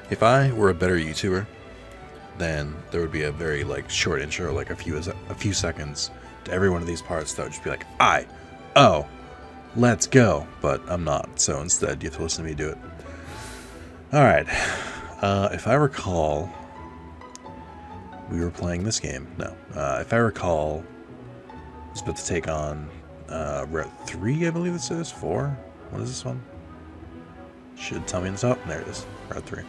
If I were a better YouTuber, then there would be a very like short intro, like a few seconds to every one of these parts that would just be like, oh, let's go. But I'm not, so instead you have to listen to me do it. Alright, if I recall, we were playing this game. No, if I recall, I was about to take on Route 3, I believe this is. 4? What is this one? Should tell me in the top. There it is, Route 3.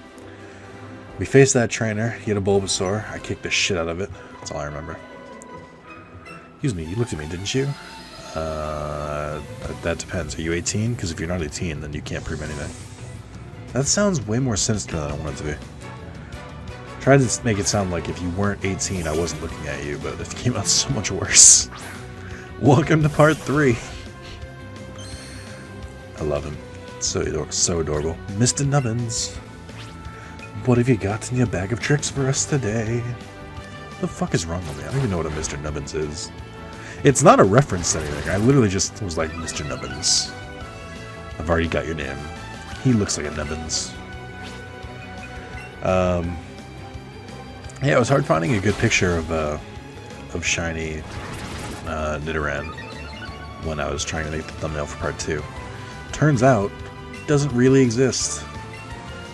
We faced that trainer. He had a Bulbasaur. I kicked the shit out of it. That's all I remember. Excuse me, you looked at me, didn't you? That depends. Are you 18? Because if you're not 18, then you can't prove anything. That sounds way more sinister than I want it to be. Tried to make it sound like if you weren't 18, I wasn't looking at you, but it came out so much worse. Welcome to part 3. I love him. So adorable. Mr. Nubbins. What have you got in your bag of tricks for us today? The fuck is wrong with me? I don't even know what a Mr. Nubbins is. It's not a reference to anything. I literally just was like, Mr. Nubbins. I've already got your name. He looks like a Nubbins. Yeah, it was hard finding a good picture of shiny Nidoran when I was trying to make the thumbnail for part 2. Turns out, it doesn't really exist.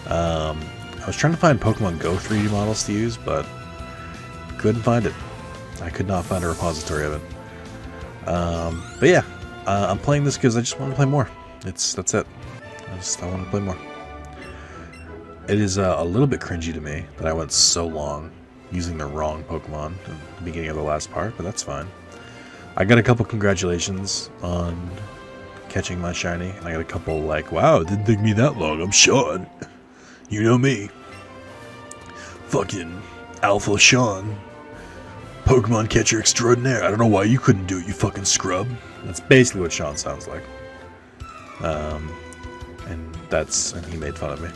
I was trying to find Pokemon Go 3D models to use, but couldn't find it. I could not find a repository of it. But yeah, I'm playing this because I just want to play more. That's it. I want to play more. It is a little bit cringy to me that I went so long using the wrong Pokemon at the beginning of the last part, but that's fine. I got a couple congratulations on catching my shiny, and I got a couple like, wow, it didn't take me that long, I'm Sean. You know me. Fucking Alpha Sean. Pokemon catcher extraordinaire. I don't know why you couldn't do it, you fucking scrub. That's basically what Sean sounds like. And he made fun of me.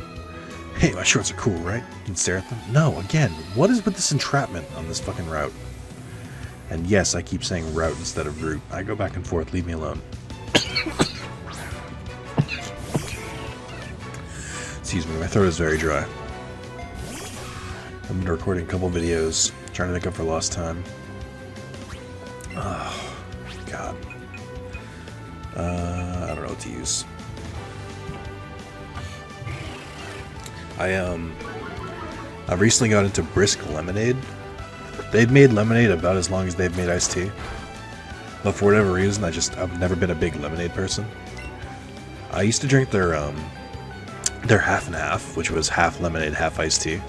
Hey, my shorts are cool, right? And stare at them. No, again, what is with this entrapment on this fucking route? And yes, I keep saying route instead of route. I go back and forth, leave me alone. Excuse me, my throat is very dry. I've been recording a couple videos, trying to make up for lost time. Oh, God. I don't know what to use. I recently got into Brisk Lemonade. They've made lemonade about as long as they've made iced tea. But for whatever reason, I've never been a big lemonade person. I used to drink their half and half, which was half lemonade, half iced tea.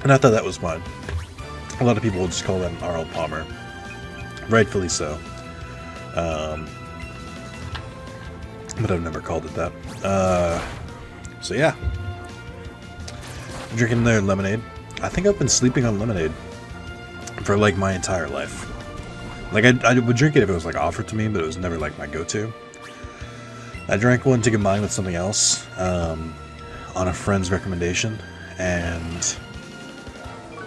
And I thought that was fine. A lot of people will just call that an Arnold Palmer. Rightfully so. But I've never called it that. So yeah. I'm drinking their lemonade. I think I've been sleeping on lemonade for like my entire life. Like I would drink it if it was like offered to me, but it was never like my go-to. I drank one to combine with something else on a friend's recommendation, and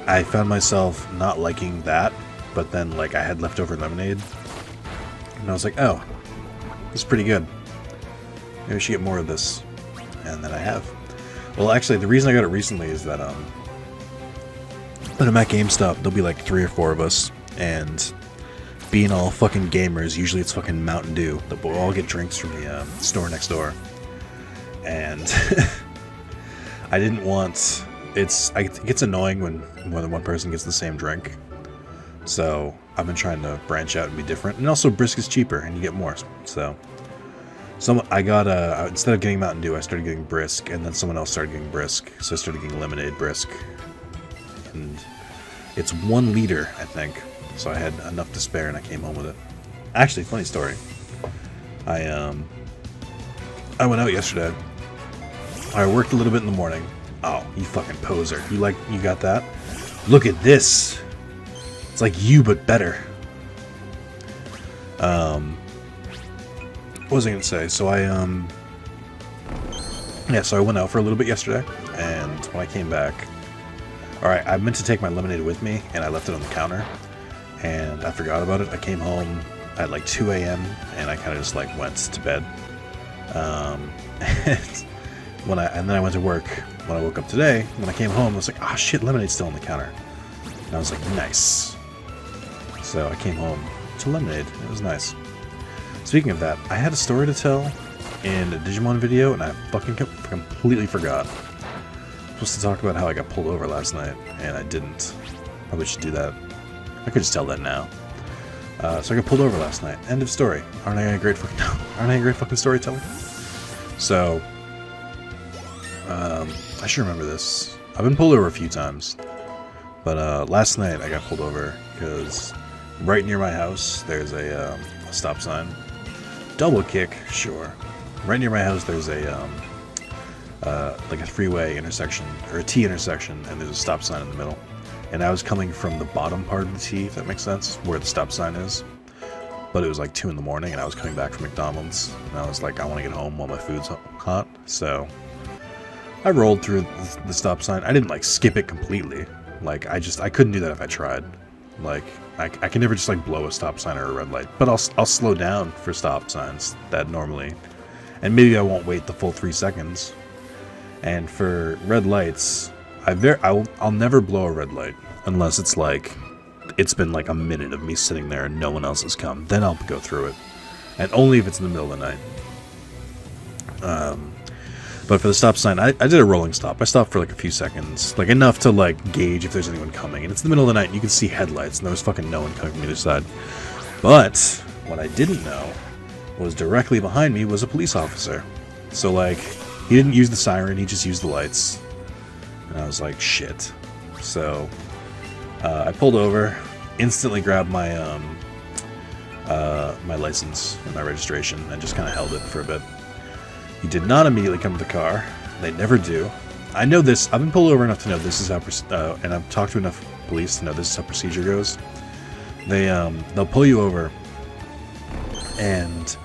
I found myself not liking that, but then like I had leftover lemonade, and I was like, oh, this is pretty good. Maybe I should get more of this, and then I have. Well, actually, the reason I got it recently is that when I'm at GameStop, there'll be like 3 or 4 of us, and being all fucking gamers, usually it's fucking Mountain Dew. We'll all get drinks from the store next door, and I didn't want. It gets annoying when more than one person gets the same drink. So I've been trying to branch out and be different, and also Brisk is cheaper, and you get more. So I got instead of getting Mountain Dew, I started getting Brisk, and then someone else started getting Brisk, so I started getting Lemonade Brisk, and it's 1 liter, I think. So I had enough to spare, and I came home with it. Actually, funny story. I went out yesterday. I worked a little bit in the morning. Oh, you fucking poser! You got that? Look at this. It's like you, but better. What was I gonna say? So so I went out for a little bit yesterday, and when I came back, all right, I meant to take my lemonade with me, and I left it on the counter, and I forgot about it. I came home at like 2 a.m. and I kind of just like went to bed, And then I went to work. When I woke up today, when I came home, I was like, "Ah, shit, lemonade's still on the counter." And I was like, "Nice." So I came home to lemonade. It was nice. Speaking of that, I had a story to tell in a Digimon video, and I fucking completely forgot. I was supposed to talk about how I got pulled over last night, and I didn't. Probably should do that. I could just tell that now. So I got pulled over last night. End of story. Aren't I a great fucking storyteller? So, I should remember this. I've been pulled over a few times, but last night I got pulled over because right near my house there's a stop sign. Double kick, sure. Right near my house there's a like a freeway intersection or a T intersection, and there's a stop sign in the middle. And I was coming from the bottom part of the T, if that makes sense, where the stop sign is. But it was like 2 in the morning, and I was coming back from McDonald's, and I was like, I want to get home while my food's hot. So I rolled through the stop sign. I didn't like skip it completely. Like I couldn't do that if I tried. Like I can never just like blow a stop sign or a red light. But I'll slow down for stop signs that normally, and maybe I won't wait the full 3 seconds. And for red lights, I'll never blow a red light unless it's like it's been like a minute of me sitting there and no one else has come. Then I'll go through it, and only if it's in the middle of the night. But for the stop sign, I did a rolling stop. I stopped for like a few seconds, like enough to like gauge if there's anyone coming. And it's in the middle of the night, and you can see headlights, and there was fucking no one coming from either side. But what I didn't know was directly behind me was a police officer. So like he didn't use the siren, he just used the lights. And I was like, shit. So I pulled over, instantly grabbed my my license and my registration, and just kind of held it for a bit. He did not immediately come to the car. They never do. I know this. I've been pulled over enough to know this is how, and I've talked to enough police to know this is how procedure goes. They'll pull you over, and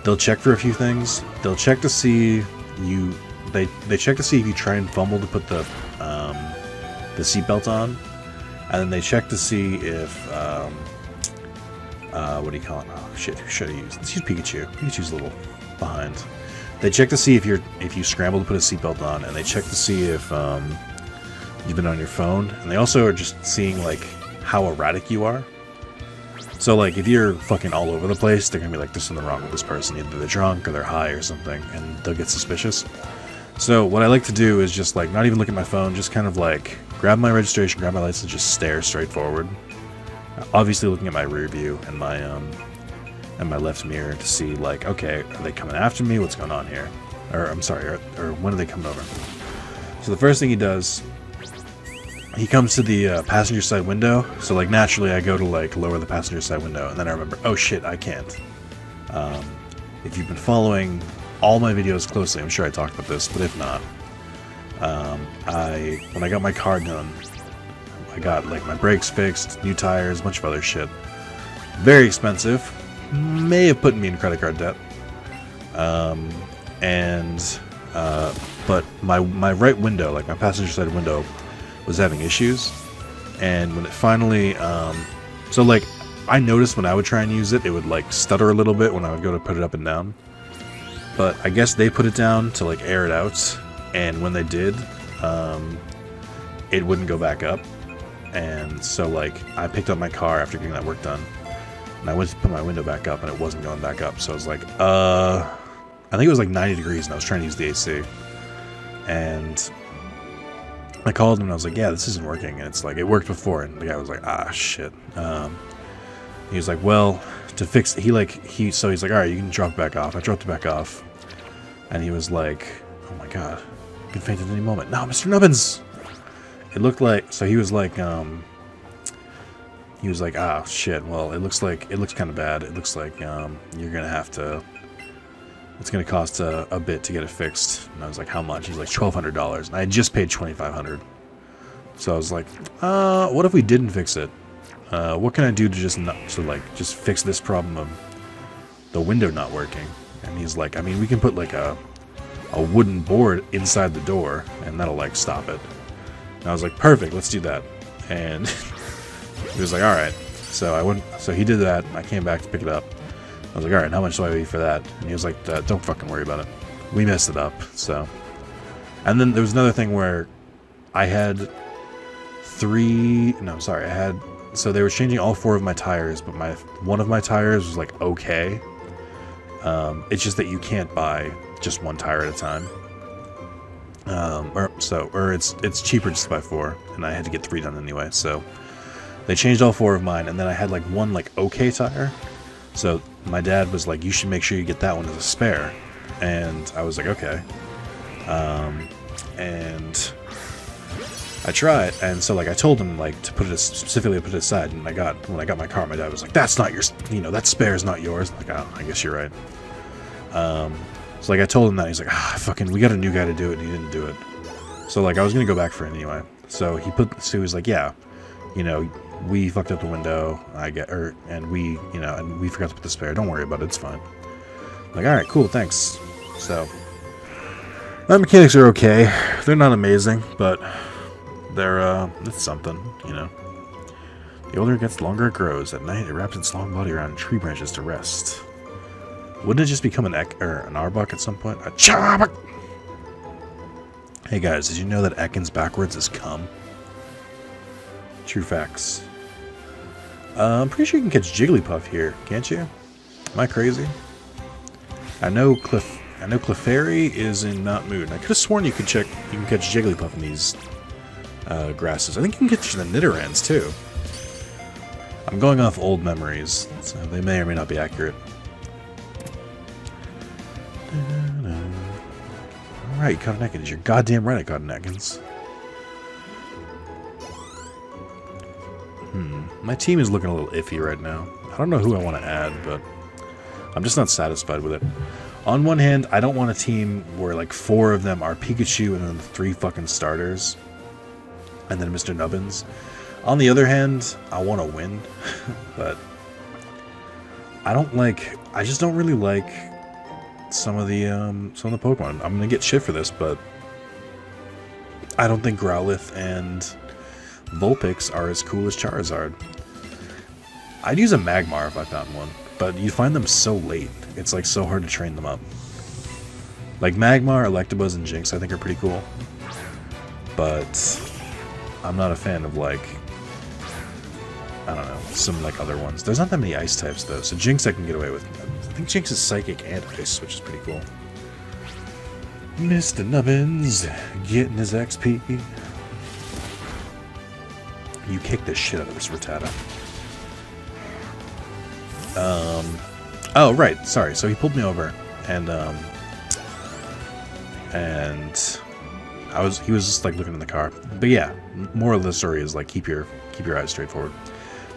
they'll check for a few things. They'll check to see you. They check to see if you try and fumble to put the seatbelt on, and then they check to see if what do you call it? Oh shit! Who should I use? Let's use Pikachu. Pikachu's a little behind. They check to see if you scramble to put a seatbelt on, and they check to see if you've been on your phone, and they also are just seeing like how erratic you are. So like if you're fucking all over the place, they're gonna be like, there's something wrong with this person. Either they're drunk or they're high or something, and they'll get suspicious. So what I like to do is just like not even look at my phone, just kind of like grab my registration, grab my license, just stare straight forward. Obviously looking at my rear view and my left mirror to see like, okay, are they coming after me? What's going on here? Or I'm sorry, or when are they coming over? So the first thing he does, he comes to the passenger side window. So like naturally I go to like lower the passenger side window, and then I remember, oh shit, I can't. If you've been following all my videos closely, I'm sure I talked about this, but if not, when I got my car done, I got like my brakes fixed, new tires, a bunch of other shit. Very expensive. May have put me in credit card debt. But my right window, like my passenger side window, was having issues. And when it finally, so like I noticed when I would try and use it, it would like stutter a little bit when I would go to put it up and down. But I guess they put it down to like air it out, and when they did, it wouldn't go back up. And so like I picked up my car after getting that work done, and I went to put my window back up, and it wasn't going back up. So I was like, I think it was like 90 degrees, and I was trying to use the AC. And I called him, and I was like, yeah, this isn't working. And it's like, it worked before. And the guy was like, ah, shit. He was like, well, to fix it, so he's like, all right, you can drop back off. I dropped it back off. And he was like, oh my god, you can faint at any moment. No, Mr. Nubbins! It looked like, so he was like, ah, shit, well, it looks kind of bad. It looks like, you're gonna have to, it's gonna cost a bit to get it fixed. And I was like, how much? He's like, $1,200. And I had just paid $2,500. So I was like, what if we didn't fix it? What can I do to just fix this problem of the window not working? And he's like, I mean, we can put like a wooden board inside the door, and that'll like stop it. And I was like, perfect, let's do that. And he was like, all right. So I went. So he did that. I came back to pick it up. I was like, alright, how much do I owe you for that? And he was like, don't fucking worry about it. We messed it up, so. And then there was another thing where I had so they were changing all 4 of my tires, but one of my tires was like okay. It's just that you can't buy just 1 tire at a time. Or it's cheaper just to buy 4, and I had to get 3 done anyway, so they changed all 4 of mine, and then I had like 1 like okay tire. So my dad was like, you should make sure you get that one as a spare. And I was like, okay. And I tried, and so like I told him like to put it specifically put it aside. And when I got my car, my dad was like, "That's not your, that spare is not yours." I'm like, oh, I guess you're right. So like I told him that, he's like, we got a new guy to do it, and he didn't do it. So like I was gonna go back for it anyway. So he was like, yeah, we fucked up the window. And we forgot to put the spare. Don't worry about it, it's fine. I'm like, all right, cool, thanks. So my mechanics are okay. They're not amazing, but they're it's something, The older it gets, the longer it grows. At night, it wraps its long body around tree branches to rest. Wouldn't it just become an Arbok at some point? A Charbok! Hey guys, did you know that Ekans backwards is come? True facts. I'm pretty sure you can catch Jigglypuff here, can't you? Am I crazy? I know Clefairy is in Mount Moon. I could have sworn you can catch Jigglypuff in these grasses. I think you can catch the Nidorans too. I'm going off old memories, so they may or may not be accurate. Alright, you caught an Ekans. You're goddamn right I caught an Ekans. My team is looking a little iffy right now. I don't know who I want to add, but I'm just not satisfied with it. On one hand, I don't want a team where like 4 of them are Pikachu and then 3 fucking starters. And then Mr. Nubbins. On the other hand, I want to win. But I just don't really like some of the Pokemon. I'm gonna get shit for this, but I don't think Growlithe and Vulpix are as cool as Charizard. I'd use a Magmar if I found one, but you find them so late. It's like so hard to train them up. Like Magmar, Electabuzz, and Jynx I think are pretty cool. But I'm not a fan of like, I don't know, some like other ones. There's not that many ice types though, so Jynx I can get away with. I think Jynx is psychic and ice, which is pretty cool. Mr. Nubbins getting his XP. You kicked the shit out of this Rattata. Oh, right, sorry. So he pulled me over, and he was just like looking in the car. But yeah, moral of the story is like keep your eyes straight forward.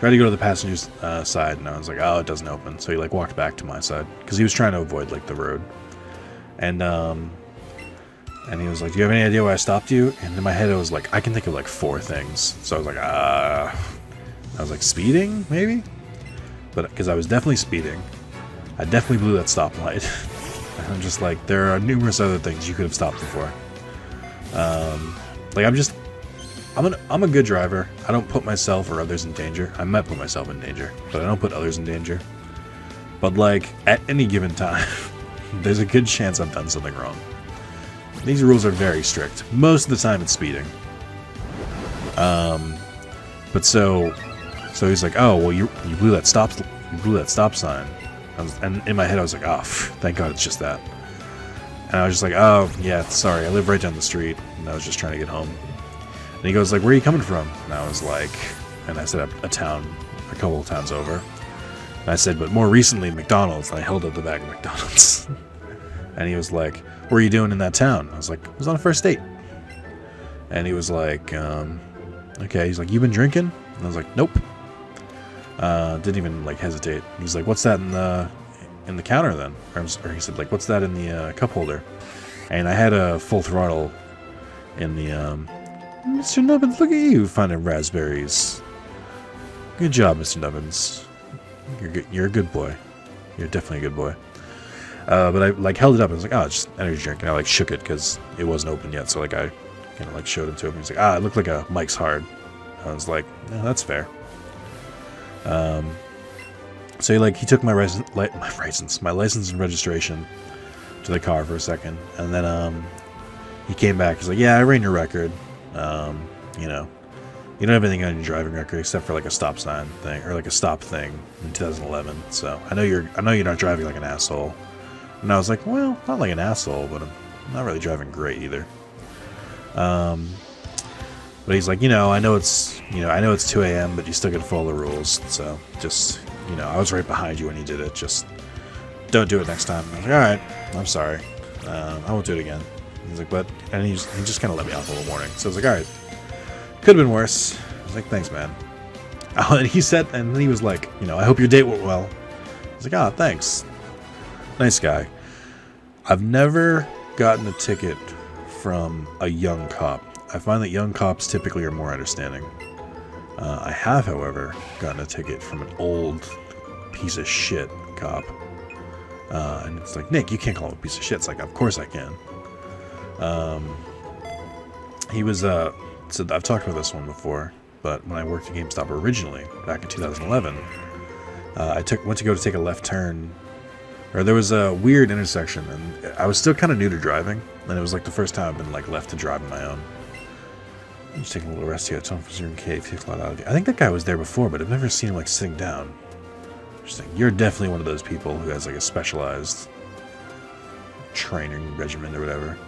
Tried to go to the passenger's side, and I was like, oh, it doesn't open. So he like walked back to my side because he was trying to avoid like the road, and he was like, do you have any idea why I stopped you? And in my head, I was like, I can think of like 4 things. So I was like, I was like, speeding maybe, but because I was definitely speeding. I definitely blew that stoplight. And I'm just like, there are numerous other things you could have stopped before. Like I'm a good driver. I don't put myself or others in danger. I might put myself in danger, but I don't put others in danger. But like at any given time, there's a good chance I've done something wrong. These rules are very strict. Most of the time it's speeding. But so he's like, oh well, you blew that stop sign. And in my head I was like, oh, thank God it's just that. And I was just like, oh yeah, sorry, I live right down the street, and I was just trying to get home. And he goes like, where are you coming from? And I was like, and I said a couple of towns over. And I said, but more recently McDonald's. And I held up the bag of McDonald's. And he was like, what were you doing in that town? I was like, I was on a first date. And he was like, okay. He's like, you been drinking? And I was like, nope. Didn't even like hesitate. He's like, what's that in the counter then? Or he said like, what's that in the cup holder? And I had a full throttle in the Mr. Nubbins, look at you finding raspberries. Good job, Mr. Nubbins. You're a good boy. You're definitely a good boy. But I like held it up and was like, oh, it's just energy drink. And I like shook it because it wasn't open yet. So like I kind of like showed it to him. He's like, it looked like a Mike's Hard. I was like, yeah, that's fair. So he took my license and registration to the car for a second, and then he came back. He's like, "Yeah, I ran your record. You know, you don't have anything on your driving record except for like a stop sign thing or like a stop thing in 2011. So I know you're not driving like an asshole." And I was like, "Well, not like an asshole, but I'm not really driving great either." But he's like, I know it's 2 a.m., but you still got to follow the rules. So just, I was right behind you when you did it. Just don't do it next time. I was like, all right, I'm sorry. I won't do it again. He's like, and he just kind of let me off a little warning. So I was like, all right, could have been worse. I was like, thanks, man. And he said, and he was like, I hope your date went well. I was like, ah, thanks. Nice guy. I've never gotten a ticket from a young cop. I find that young cops typically are more understanding. I have, however, gotten a ticket from an old piece of shit cop. And it's like, Nick, you can't call him a piece of shit. It's like, of course I can. He was, so I've talked about this one before, but when I worked at GameStop originally, back in 2011, I went to go to take a left turn, or there was a weird intersection, and I was still kind of new to driving, and it was like the first time I've been like left to drive on my own. I'm just taking a little rest here. Tom from Zero Cave takes a lot out of you. I think that guy was there before, but I've never seen him like sitting down. Just like, you're definitely one of those people who has like a specialized training regimen or whatever.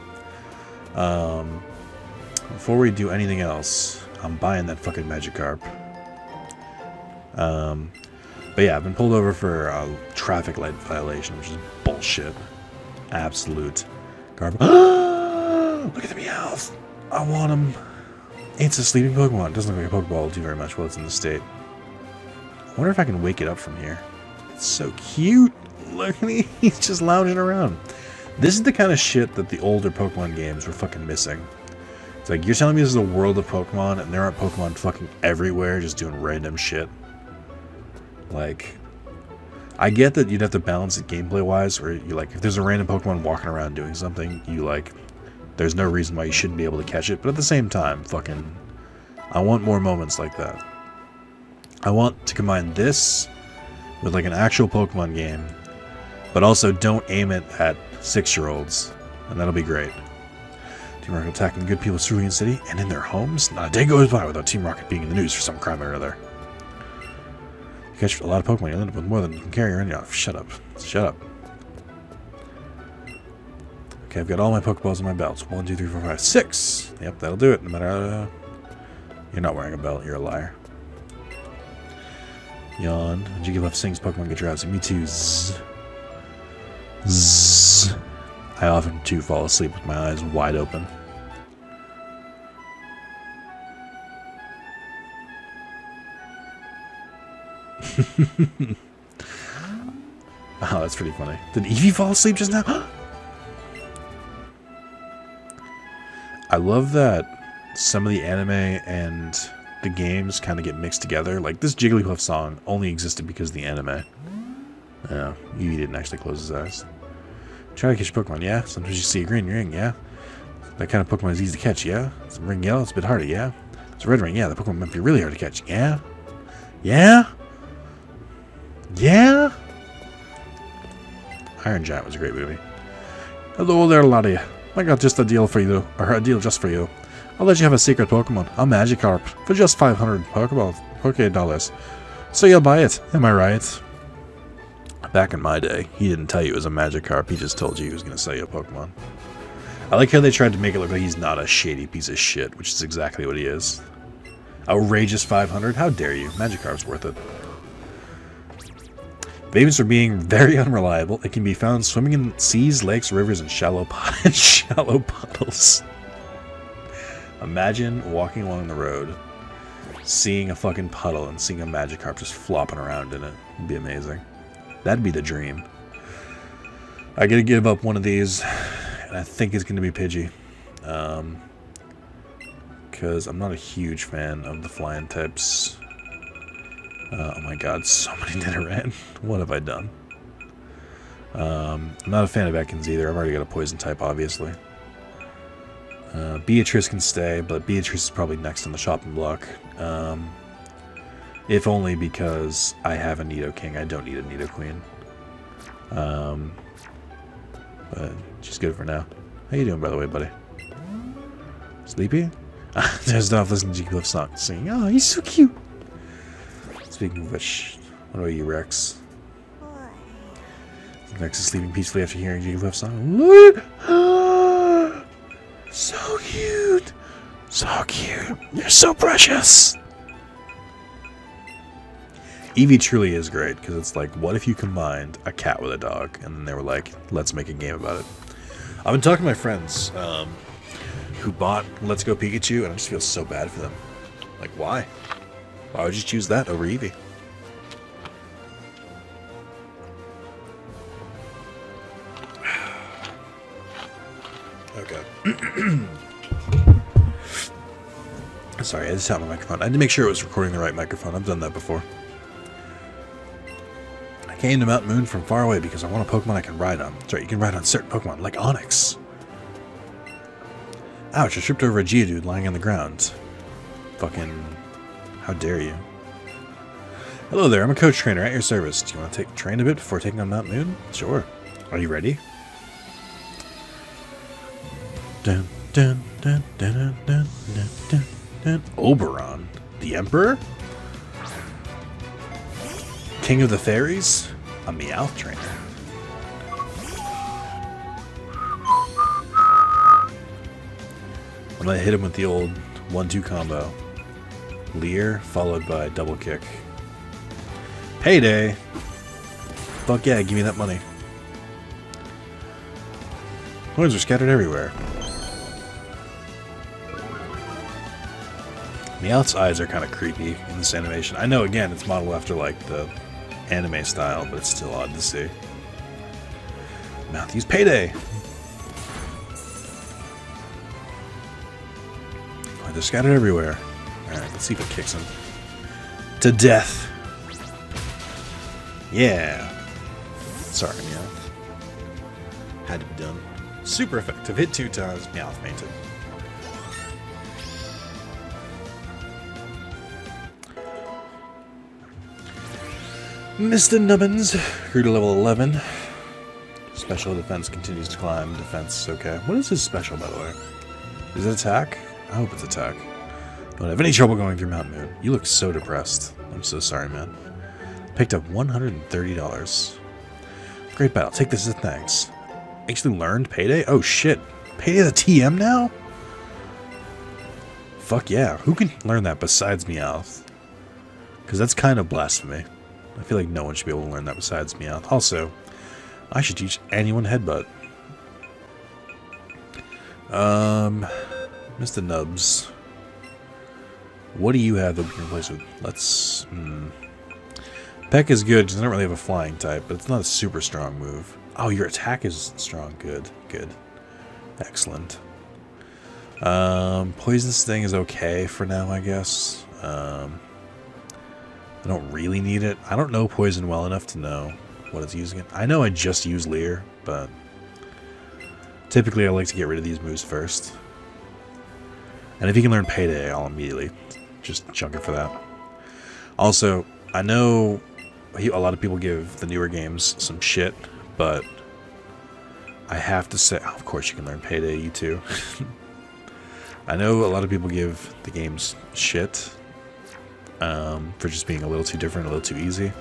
Before we do anything else, I'm buying that fucking Magikarp. But yeah, I've been pulled over for a traffic light violation, which is bullshit. Absolute garbage. Look at the Meowth! I want him. It's a sleeping Pokemon. It doesn't look like a Pokeball will do very much while it's in the state. I wonder if I can wake it up from here. It's so cute. Look at me. He's just lounging around. This is the kind of shit that the older Pokemon games were fucking missing. It's like, you're telling me this is a world of Pokemon and there aren't Pokemon fucking everywhere just doing random shit? Like, I get that you'd have to balance it gameplay-wise, where you like, if there's a random Pokemon walking around doing something, you like, there's no reason why you shouldn't be able to catch it, but at the same time, fucking, I want more moments like that. I want to combine this with like an actual Pokemon game, but also don't aim it at 6-year-olds, and that'll be great. Team Rocket attacking good people of Cerulean City and in their homes? Not a day goes by without Team Rocket being in the news for some crime or other. You catch a lot of Pokemon, you'll end up with more than you can carry around. Yeah, shut up. Shut up. Okay, I've got all my Pokeballs in my belts. 1, 2, 3, 4, 5, 6! Yep, that'll do it. No matter how... You're not wearing a belt, you're a liar. Yawn. Jigglypuff sings Pokemon get drowsy. Me too. Zzz. Zzz. I often too fall asleep with my eyes wide open. Oh, that's pretty funny. Did Eevee fall asleep just now? I love that some of the anime and the games kind of get mixed together. Like, this Jigglypuff song only existed because of the anime. Yeah, Eevee didn't actually close his eyes. Try to catch a Pokemon, yeah? Sometimes you see a green ring, yeah? That kind of Pokemon is easy to catch, yeah? It's a ring yellow, it's a bit harder, yeah? It's a red ring, yeah? The Pokemon might be really hard to catch, yeah? Yeah? Yeah? Iron Giant was a great movie. Hello there, laddie. I got just a deal for you, or a deal just for you. I'll let you have a secret Pokemon, a Magikarp, for just 500 Poké dollars. So you'll buy it, am I right? Back in my day, he didn't tell you it was a Magikarp, he just told you he was going to sell you a Pokemon. I like how they tried to make it look like he's not a shady piece of shit, which is exactly what he is. Outrageous 500? How dare you? Magikarp's worth it. Famous for being very unreliable, it can be found swimming in seas, lakes, rivers, and shallow puddles. Imagine walking along the road, seeing a fucking puddle, and seeing a Magikarp just flopping around in it. It'd be amazing. That'd be the dream. I gotta give up one of these, and I think it's gonna be Pidgey. Because I'm not a huge fan of the flying types. Oh my god, so many Nidoran. What have I done? I'm not a fan of Ekans either. I've already got a poison type, obviously. Beatrice can stay, but Beatrice is probably next on the chopping block. If only because I have a Nidoking. I don't need a Nidoqueen. But she's good for now. How you doing, by the way, buddy? Sleepy? There's not listening to Jigglypuff song singing. Oh, he's so cute. Speaking of which, what about you, Rex? Rex is sleeping peacefully after hearing Jigglypuff song. Look! So cute! So cute! You're so precious! Eevee truly is great, because it's like, what if you combined a cat with a dog? And then they were like, let's make a game about it. I've been talking to my friends who bought Let's Go Pikachu, and I just feel so bad for them. Like, why? Why would you choose that over Eevee? Okay. Sorry, I just had my microphone. I had to make sure it was recording the right microphone. I've done that before. I came to Mount Moon from far away because I want a Pokemon I can ride on. That's right, you can ride on certain Pokemon, like Onix. Ouch, I tripped over a Geodude lying on the ground. Fucking... how dare you. Hello there, I'm a coach trainer at your service. Do you want to train a bit before taking on Mount Moon? Sure. Are you ready? Dun, dun, dun, dun, dun, dun, dun, dun. Oberon? The Emperor? King of the Fairies? A Meowth trainer. I'm gonna hit him with the old 1-2 combo. Leer, followed by double kick. Payday! Fuck yeah, give me that money. Coins are scattered everywhere. Meowth's eyes are kind of creepy in this animation. I know, again, it's modeled after, like, the anime style, but it's still odd to see. Meowth use Payday! Oh, they're scattered everywhere. Alright, let's see if it kicks him. To death! Yeah! Sorry, Meowth. Had to be done. Super effective. Hit 2 times. Meowth fainted. Mr. Nubbins grew to level 11. Special defense continues to climb. Defense, okay. What is his special, by the way? Is it attack? I hope it's attack. Don't have any trouble going through Mount Moon. You look so depressed. I'm so sorry, man. Picked up $130. Great battle. Take this as thanks. Actually learned Payday? Oh shit. Payday's a TM now? Fuck yeah. Who can learn that besides Meowth? Because that's kind of blasphemy. I feel like no one should be able to learn that besides Meowth. Also, I should teach anyone Headbutt. Mr. Nubs. What do you have that we can replace with? Let's... Peck is good because I don't really have a flying type, but it's not a super strong move. Oh, your attack is strong. Good. Good. Excellent. Poison Sting is okay for now, I guess. I don't really need it. I don't know Poison well enough to know what it's using it. I know I just use Leer, but typically I like to get rid of these moves first. And if you can learn Payday, I'll immediately just chunk it for that. Also, I know a lot of people give the newer games some shit, but I have to say, oh, of course you can learn Payday, you too. I know a lot of people give the games shit for just being a little too different, a little too easy.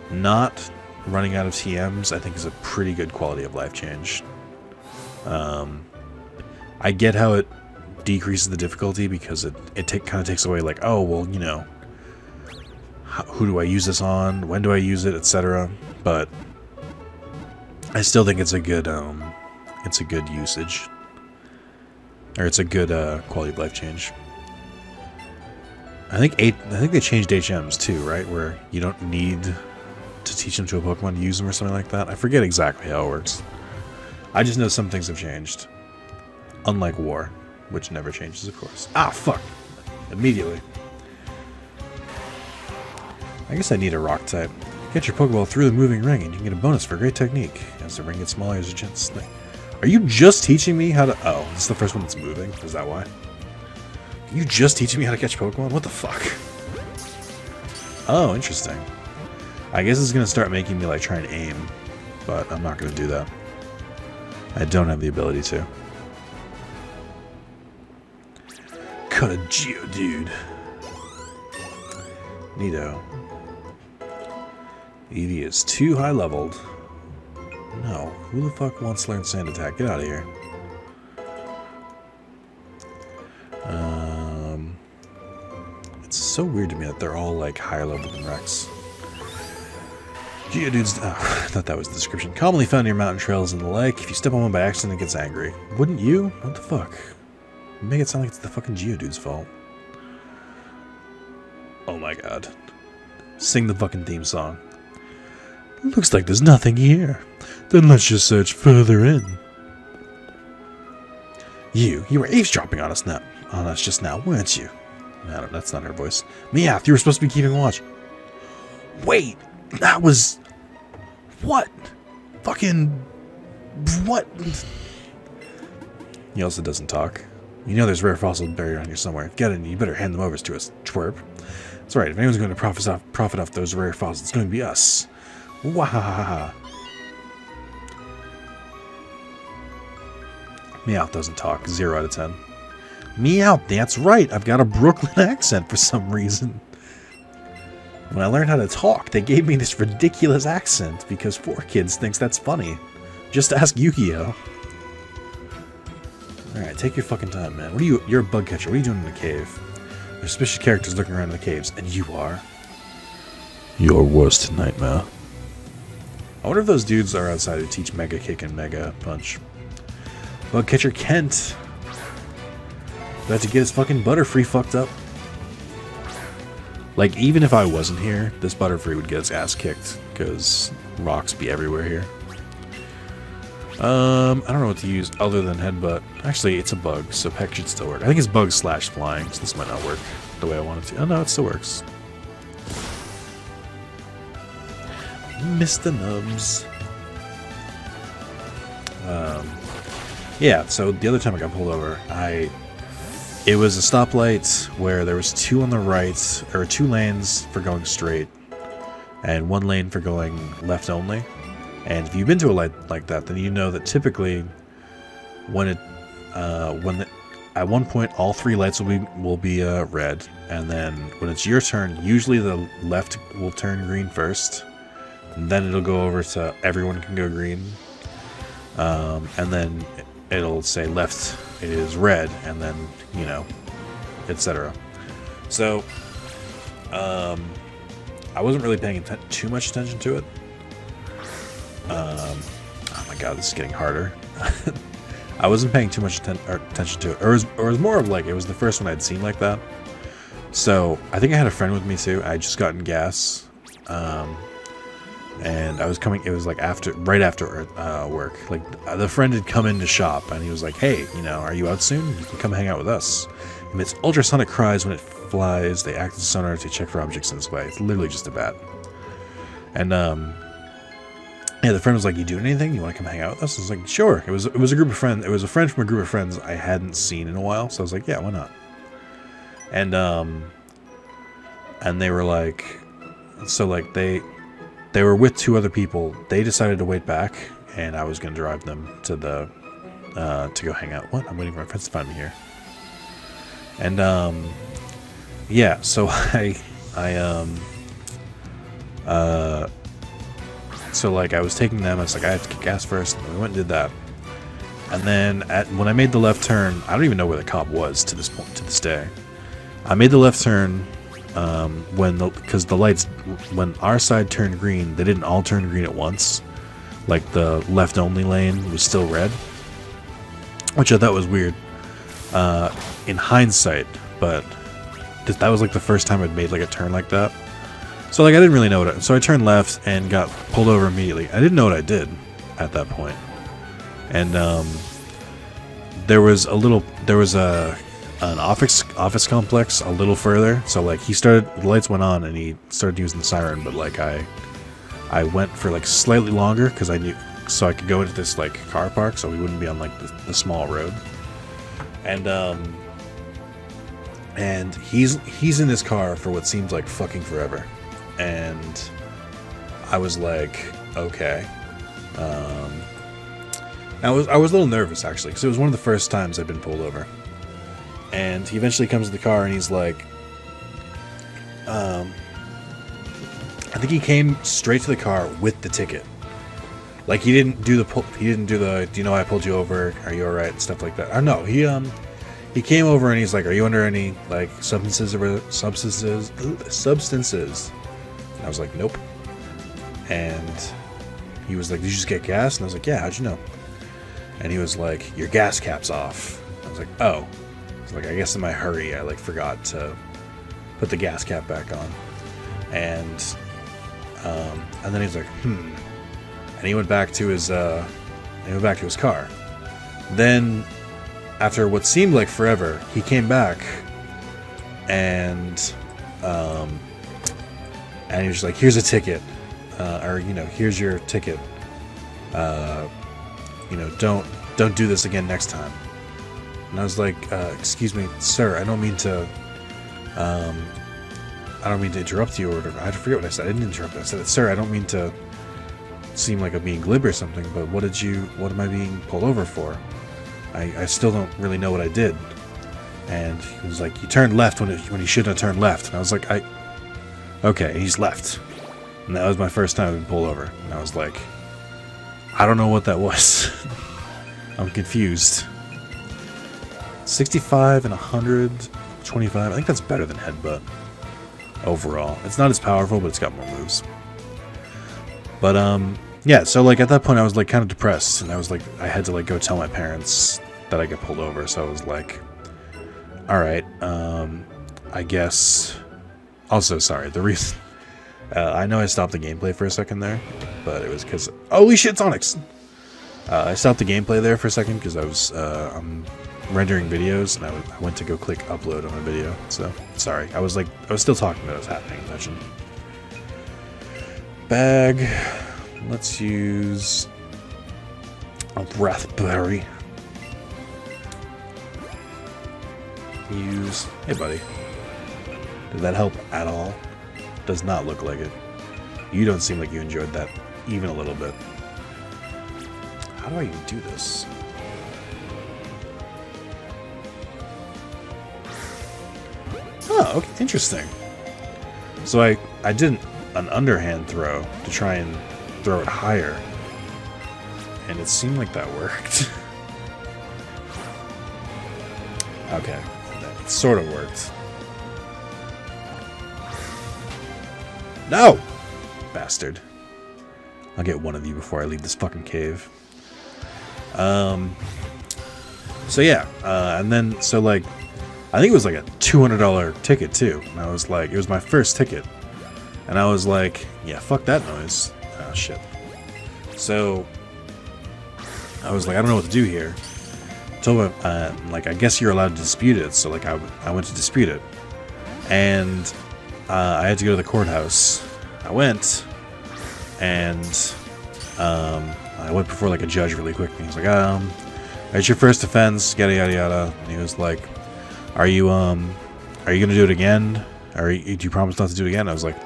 Not running out of TMs, I think, is a pretty good quality of life change. I get how it decreases the difficulty because it kind of takes away, like, oh, well, you know, who do I use this on? When do I use it, etc. But I still think it's a good usage, or it's a good quality of life change. I think they changed HMs too, right? Where you don't need to teach them to a Pokemon to use them or something like that. I forget exactly how it works. I just know some things have changed. Unlike War, which never changes, of course. Ah, fuck! Immediately. I guess I need a rock type. Get your Pokeball through the moving ring and you can get a bonus for great technique. As the ring gets smaller, as a chance to... Are you just teaching me how to... Oh, this is the first one that's moving? Is that why? Are you just teaching me how to catch Pokemon? What the fuck? Oh, interesting. I guess it's gonna start making me like try and aim, but I'm not gonna do that. I don't have the ability to. Cut a Geodude. Neato. Eevee is too high leveled. No, who the fuck wants to learn Sand Attack? Get out of here. It's so weird to me that they're all like higher level than Rex. Geodudes, oh, I thought that was the description. Commonly found near mountain trails and the like. If you step on one by accident, it gets angry. Wouldn't you? What the fuck? You make it sound like it's the fucking Geodude's fault. Oh my god. Sing the fucking theme song. Looks like there's nothing here. Then let's just search further in. You were eavesdropping on us just now, weren't you? No, that's not her voice. Meowth, you were supposed to be keeping watch. Wait, that was... What? Fucking... What? He also doesn't talk. You know there's rare fossils buried around here somewhere. Get it, you better hand them over to us, twerp. That's right, if anyone's going to profit off those rare fossils, it's going to be us. Wahahaha. Meowth doesn't talk. 0 out of 10. Meowth, that's right. I've got a Brooklyn accent for some reason. When I learned how to talk, they gave me this ridiculous accent because 4Kids thinks that's funny. Just ask Yu-Gi-Oh! Alright, take your fucking time, man. You're a bug catcher. What are you doing in the cave? There's suspicious characters looking around in the caves, and you are. Your worst nightmare. I wonder if those dudes are outside who teach Mega Kick and Mega Punch. Bug catcher Kent. About to get his fucking Butterfree fucked up. Like, even if I wasn't here, this Butterfree would get its ass kicked, because rocks be everywhere here. I don't know what to use other than Headbutt. Actually, it's a bug, so Peck should still work. I think it's bug / flying, so this might not work the way I want it to. Oh no, it still works. Mr. Nubs. Yeah, so the other time I got pulled over, it was a stoplight where there was 2 on the right, or 2 lanes for going straight, and 1 lane for going left only. And if you've been to a light like that, then you know that typically, at one point all 3 lights will be red, and then when it's your turn, usually the left will turn green first, and then it'll go over to everyone can go green, and then it'll say left is red, and then, you know, etc. So, I wasn't really paying too much attention to it. Oh my god, this is getting harder. I wasn't paying too much attention to it. Or it was more of like, it was the first one I'd seen like that. So, I think I had a friend with me too. I just gotten gas. And I was coming, it was like right after work. Like, the friend had come in to shop, and he was like, hey, you know, are you out soon? You can come hang out with us. It emits ultrasonic cries when it flies. They act as sonar to check for objects in its way. It's literally just a bat. And, yeah, the friend was like, you doing anything? You want to come hang out with us? I was like, sure. It was a group of friends. It was a friend from a group of friends I hadn't seen in a while. So I was like, yeah, why not? And they were like, so like they were with 2 other people. They decided to wait back, and I was going to drive them to the, to go hang out. What? I'm waiting for my friends to find me here. And, yeah, so so like I was taking them, I was like, I have to get gas first, and we went and did that. And then when I made the left turn, I don't even know where the cop was to this point, to this day. I made the left turn, because the lights, when our side turned green, they didn't all turn green at once. Like, the left only lane was still red, which I thought was weird in hindsight, but that was like the first time I'd made like a turn like that. So like I didn't really know so I turned left and got pulled over immediately. I didn't know what I did at that point. And there was an office complex a little further. So like the lights went on and he started using the siren, but like I went for like slightly longer because I knew, so I could go into this like car park so we wouldn't be on like the small road. And he's in his car for what seems like fucking forever. and I was like, okay. I was a little nervous, actually, because it was one of the first times I'd been pulled over. And he eventually comes to the car, and he's like, I think he came straight to the car with the ticket. Like, he didn't do the, do you know I pulled you over? Are you alright? Stuff like that. No, he came over and he's like, are you under any, like, substances? And I was like, nope. And he was like, did you just get gas? And I was like, yeah, how'd you know? And he was like, your gas cap's off. I was like, oh. I was like, I guess in my hurry, I, like, forgot to put the gas cap back on. And then he's like, and he went back to his car. Then, after what seemed like forever, he came back, and he was like, here's a ticket, or, you know, here's your ticket, you know, don't do this again next time. And I was like, excuse me, sir, I don't mean to interrupt you, or whatever. I forget what I said. I didn't interrupt. I said, sir, I don't mean to seem like I'm being glib or something, but what am I being pulled over for? I still don't really know what I did. And he was like, you turned left when you shouldn't have turned left. And I was like, okay, he's left. And that was my first time being pulled over. And I was like, I don't know what that was. I'm confused. 65 and 125. I think that's better than Headbutt overall. It's not as powerful, but it's got more moves. But, yeah, so, like, at that point, I was, like, kind of depressed, and I was, like, I had to, like, go tell my parents that I got pulled over, so I was like, alright, I guess, also, sorry, the reason, I know I stopped the gameplay for a second there, but it was because, holy shit, Sonics! I stopped the gameplay there for a second, because I was, I'm rendering videos, and I went to go click upload on a video, so, sorry, I was still talking about what was happening, imagine. Bag. Let's use a raspberry. Hey buddy. Did that help at all? Does not look like it. You don't seem like you enjoyed that even a little bit. How do I even do this? Oh, okay, interesting. So I did an underhand throw to try and throw it higher, and it seemed like that worked. Okay, that sort of worked. No! Bastard. I'll get one of you before I leave this fucking cave. So yeah, and then, so like, I think it was like a $200 ticket too, and I was like, it was my first ticket, and I was like, yeah, fuck that noise. Oh, shit. So, I was like, I don't know what to do here. Told him, like, I guess you're allowed to dispute it, so, like, I went to dispute it. And, I had to go to the courthouse. I went, and, I went before, like, a judge really quick, and he was like, it's your first offense, yada, yada, yada. And he was like, are you gonna do it again? Do you promise not to do it again? I was like,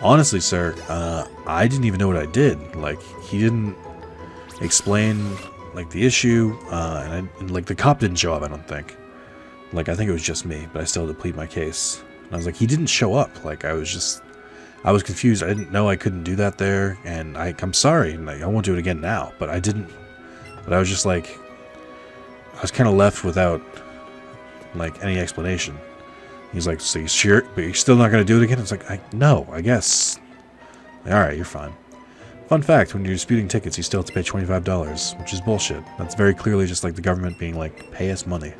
honestly, sir, I didn't even know what I did. Like, he didn't explain, like, the issue, and like, the cop didn't show up, I don't think. Like, I think it was just me, but I still had to plead my case. And I was like, he didn't show up. Like, I was confused. I didn't know I couldn't do that there, and I'm sorry, and I won't do it again now, but I didn't. But I was just like, I was kind of left without, like, any explanation. He's like, so you sure? But you're still not going to do it again? It's like, no, I guess. Alright, you're fine. Fun fact, when you're disputing tickets, you still have to pay $25, which is bullshit. That's very clearly just like the government being like, pay us money.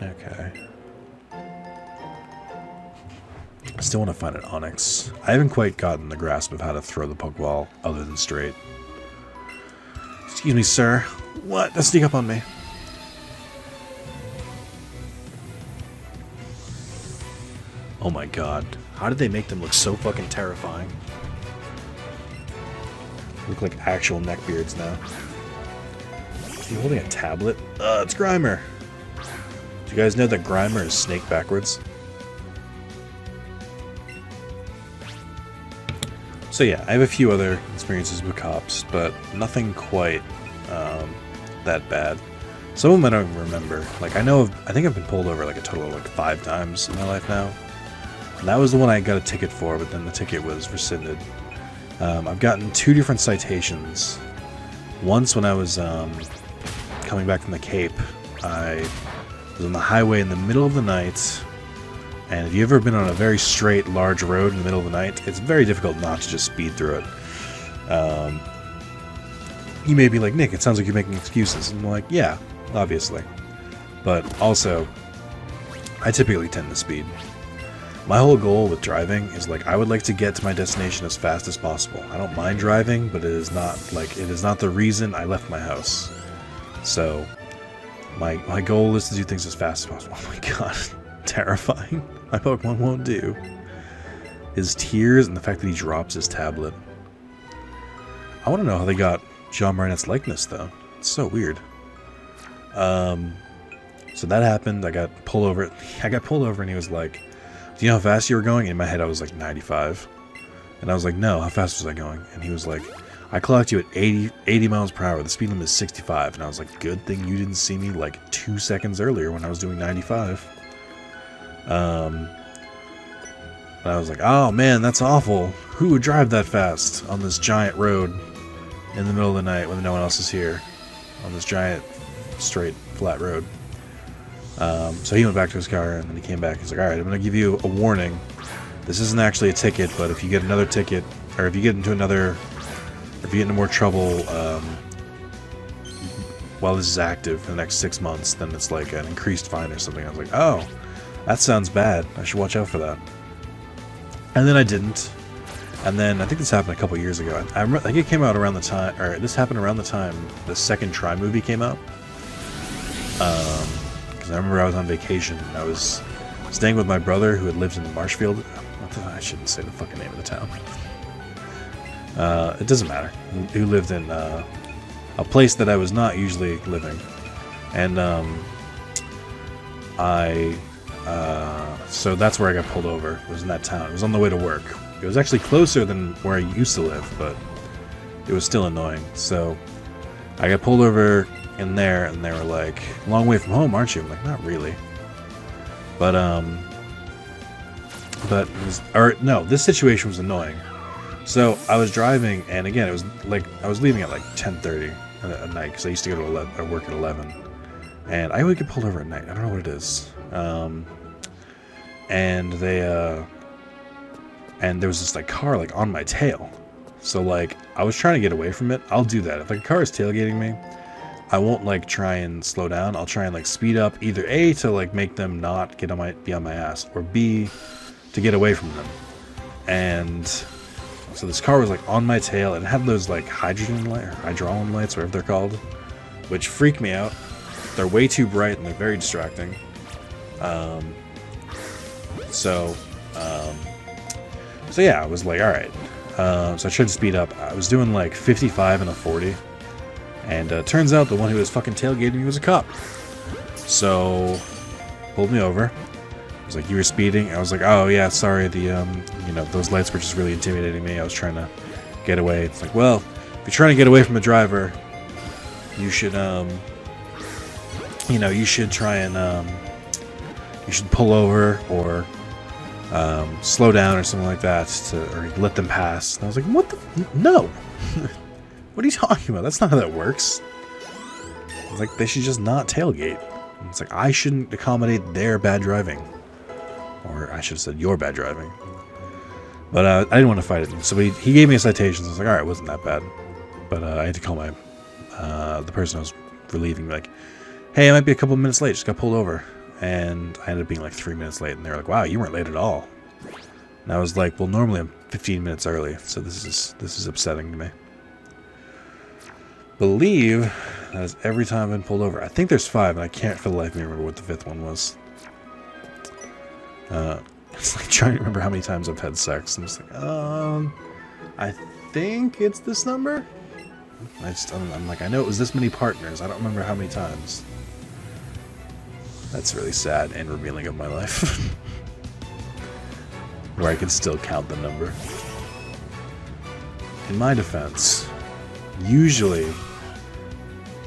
Okay. I still want to find an Onyx. I haven't quite gotten the grasp of how to throw the Pokeball other than straight. Excuse me, sir. What? Don't sneak up on me. Oh my god. How did they make them look so fucking terrifying? Look like actual neckbeards now. Is he holding a tablet? It's Grimer! Do you guys know that Grimer is Snake backwards? So yeah, I have a few other experiences with cops, but nothing quite that bad. Some of them I don't even remember. Like, I think I've been pulled over like a total of like 5 times in my life now. And that was the one I got a ticket for, but then the ticket was rescinded. I've gotten 2 different citations. Once when I was coming back from the Cape, I was on the highway in the middle of the night. And if you've ever been on a very straight, large road in the middle of the night, it's very difficult not to just speed through it. You may be like, Nick, it sounds like you're making excuses. And I'm like, yeah, obviously. But also, I typically tend to speed. My whole goal with driving is like, I would like to get to my destination as fast as possible. I don't mind driving, but it is not the reason I left my house. So, my goal is to do things as fast as possible. Oh my god, terrifying. My Pokemon won't do. His tears and the fact that he drops his tablet. I want to know how they got John Barnett's likeness, though. It's so weird. So that happened. I got pulled over. And he was like, do you know how fast you were going? In my head, I was like 95. And I was like, no, how fast was I going? And he was like, I clocked you at 80 miles per hour. The speed limit is 65. And I was like, good thing you didn't see me like 2 seconds earlier when I was doing 95. And I was like, oh man, that's awful. Who would drive that fast on this giant road in the middle of the night when no one else is here? On this giant, straight, flat road. So he went back to his car, and then he came back. He's like, alright, I'm going to give you a warning. This isn't actually a ticket, but if you get another ticket, or if you get into more trouble while this is active for the next 6 months, then it's like an increased fine or something. I was like, oh, that sounds bad. I should watch out for that. And then I didn't. And then, I think this happened a couple years ago. I think it came out around the time, or this happened around the time the second Try movie came out. Because I remember I was on vacation, and I was staying with my brother who had lived in Marshfield. I shouldn't say the fucking name of the town. It doesn't matter. Who lived in a place that I was not usually living. And so that's where I got pulled over. It was in that town. It was on the way to work. It was actually closer than where I used to live, but it was still annoying. So I got pulled over in there, and they were like, long way from home, aren't you? I'm like, not really. But it was, or no, this situation was annoying. So I was driving, and again, it was like, I was leaving at like 10:30 at night, because I used to go to work at 11. And I always get pulled over at night. I don't know what it is. And and there was this like car like on my tail. So like I was trying to get away from it. I'll do that. If like a car is tailgating me, I won't like try and slow down. I'll try and like speed up, either A, to like make them not be on my ass, or B, to get away from them. And so this car was like on my tail, and it had those like hydrogen lights, whatever they're called, which freak me out. They're way too bright and they're very distracting. So yeah, I was like, alright. So I tried to speed up. I was doing like 55 and a 40. And turns out the one who was fucking tailgating me was a cop. So, pulled me over. He was like, you were speeding? I was like, oh yeah, sorry, those lights were just really intimidating me. I was trying to get away. It's like, well, if you're trying to get away from a driver, you should, you should try and, you should pull over, or slow down or something like that, or let them pass. And I was like, what the? No! What are you talking about? That's not how that works. It's like, they should just not tailgate. And it's like, I shouldn't accommodate their bad driving. Or I should have said your bad driving. But I didn't want to fight it. So he gave me a citation. So I was like, alright, it wasn't that bad. But I had to call the person I was relieving, like, hey, I might be a couple minutes late, just got pulled over. And I ended up being like 3 minutes late, and they were like, wow, you weren't late at all. And I was like, well, normally I'm 15 minutes early, so this is upsetting to me. Believe that is every time I've been pulled over. I think there's 5, and I can't for the life of me remember what the 5th one was. It's like trying to remember how many times I've had sex. I'm just like, I think it's this number? I'm like, I know it was this many partners. I don't remember how many times. That's really sad and revealing of my life. Where I can still count the number. in my defense, usually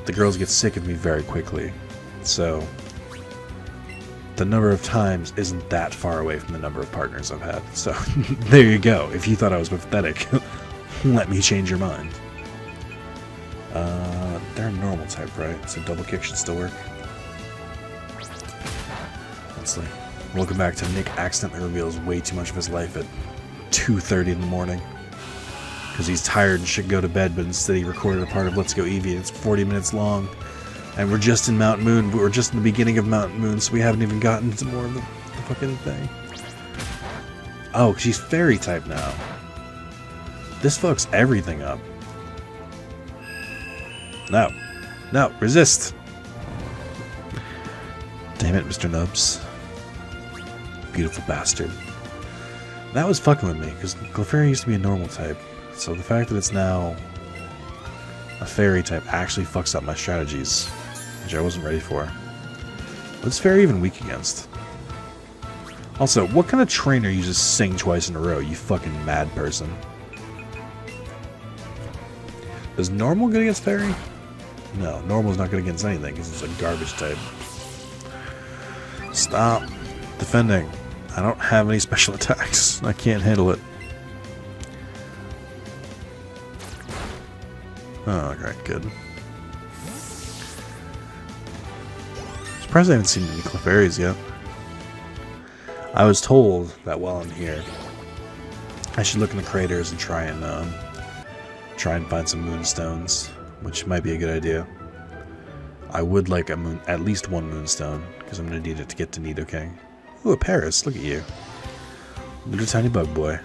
the girls get sick of me very quickly. So the number of times isn't that far away from the number of partners I've had. So there you go. If you thought I was pathetic, let me change your mind. They're normal type, right? So double kick should still work. Let's like, welcome back to Nick accidentally reveals way too much of his life at 2:30 in the morning. Because he's tired and should go to bed, but instead he recorded a part of Let's Go Eevee and it's 40 minutes long. And we're just in Mount Moon, but we're just in the beginning of Mount Moon, so we haven't even gotten to more of the fucking thing. Oh, she's fairy type now. This fucks everything up. No. No, resist. Damn it, Mr. Nubs. Beautiful bastard. That was fucking with me, because Clefairy used to be a normal type. So the fact that it's now a fairy type actually fucks up my strategies, which I wasn't ready for. What's fairy even weak against? Also, what kind of trainer uses Sing twice in a row, you fucking mad person? Is normal good against fairy? No, normal's not good against anything because it's a garbage type. Stop defending. I don't have any special attacks. I can't handle it. Oh, okay, good. Surprised I haven't seen any Clefairies yet. I was told that while I'm here, I should look in the craters and try and find some moonstones, which might be a good idea. I would like at least one moonstone, because I'm going to need it to get to Nidoking. Ooh, a Paris, look at you. Little tiny bug boy.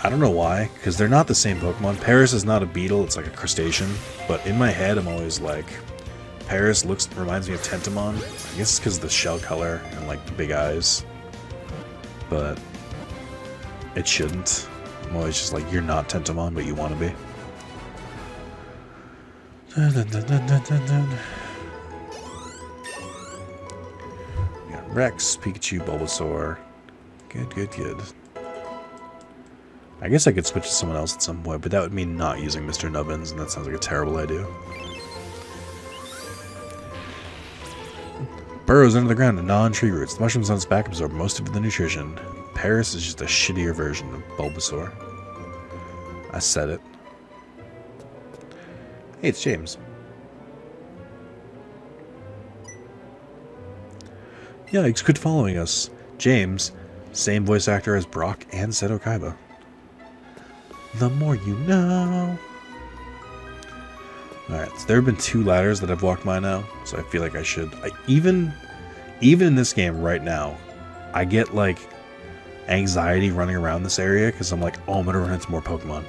I don't know why, because they're not the same Pokemon. Paris is not a beetle, it's like a crustacean. But in my head, I'm always like, Paris reminds me of Tentomon. I guess it's because of the shell color and like the big eyes. But it shouldn't. I'm always just like, you're not Tentomon, but you want to be. Dun, dun, dun, dun, dun, dun, dun. We got Rex, Pikachu, Bulbasaur. Good, good, good. I guess I could switch to someone else at some point, but that would mean not using Mr. Nubbins, and that sounds like a terrible idea. Burrows under the ground and gnaw on tree roots. The mushrooms on its back absorb most of the nutrition. Paris is just a shittier version of Bulbasaur. I said it. Hey, it's James. Yikes, quit following us. James, same voice actor as Brock and Seto Kaiba. The more you know. Alright, so there have been 2 ladders that I've walked by now, so I feel like I should. Even in this game right now, I get like anxiety running around this area because I'm like, oh, I'm gonna run into more Pokemon.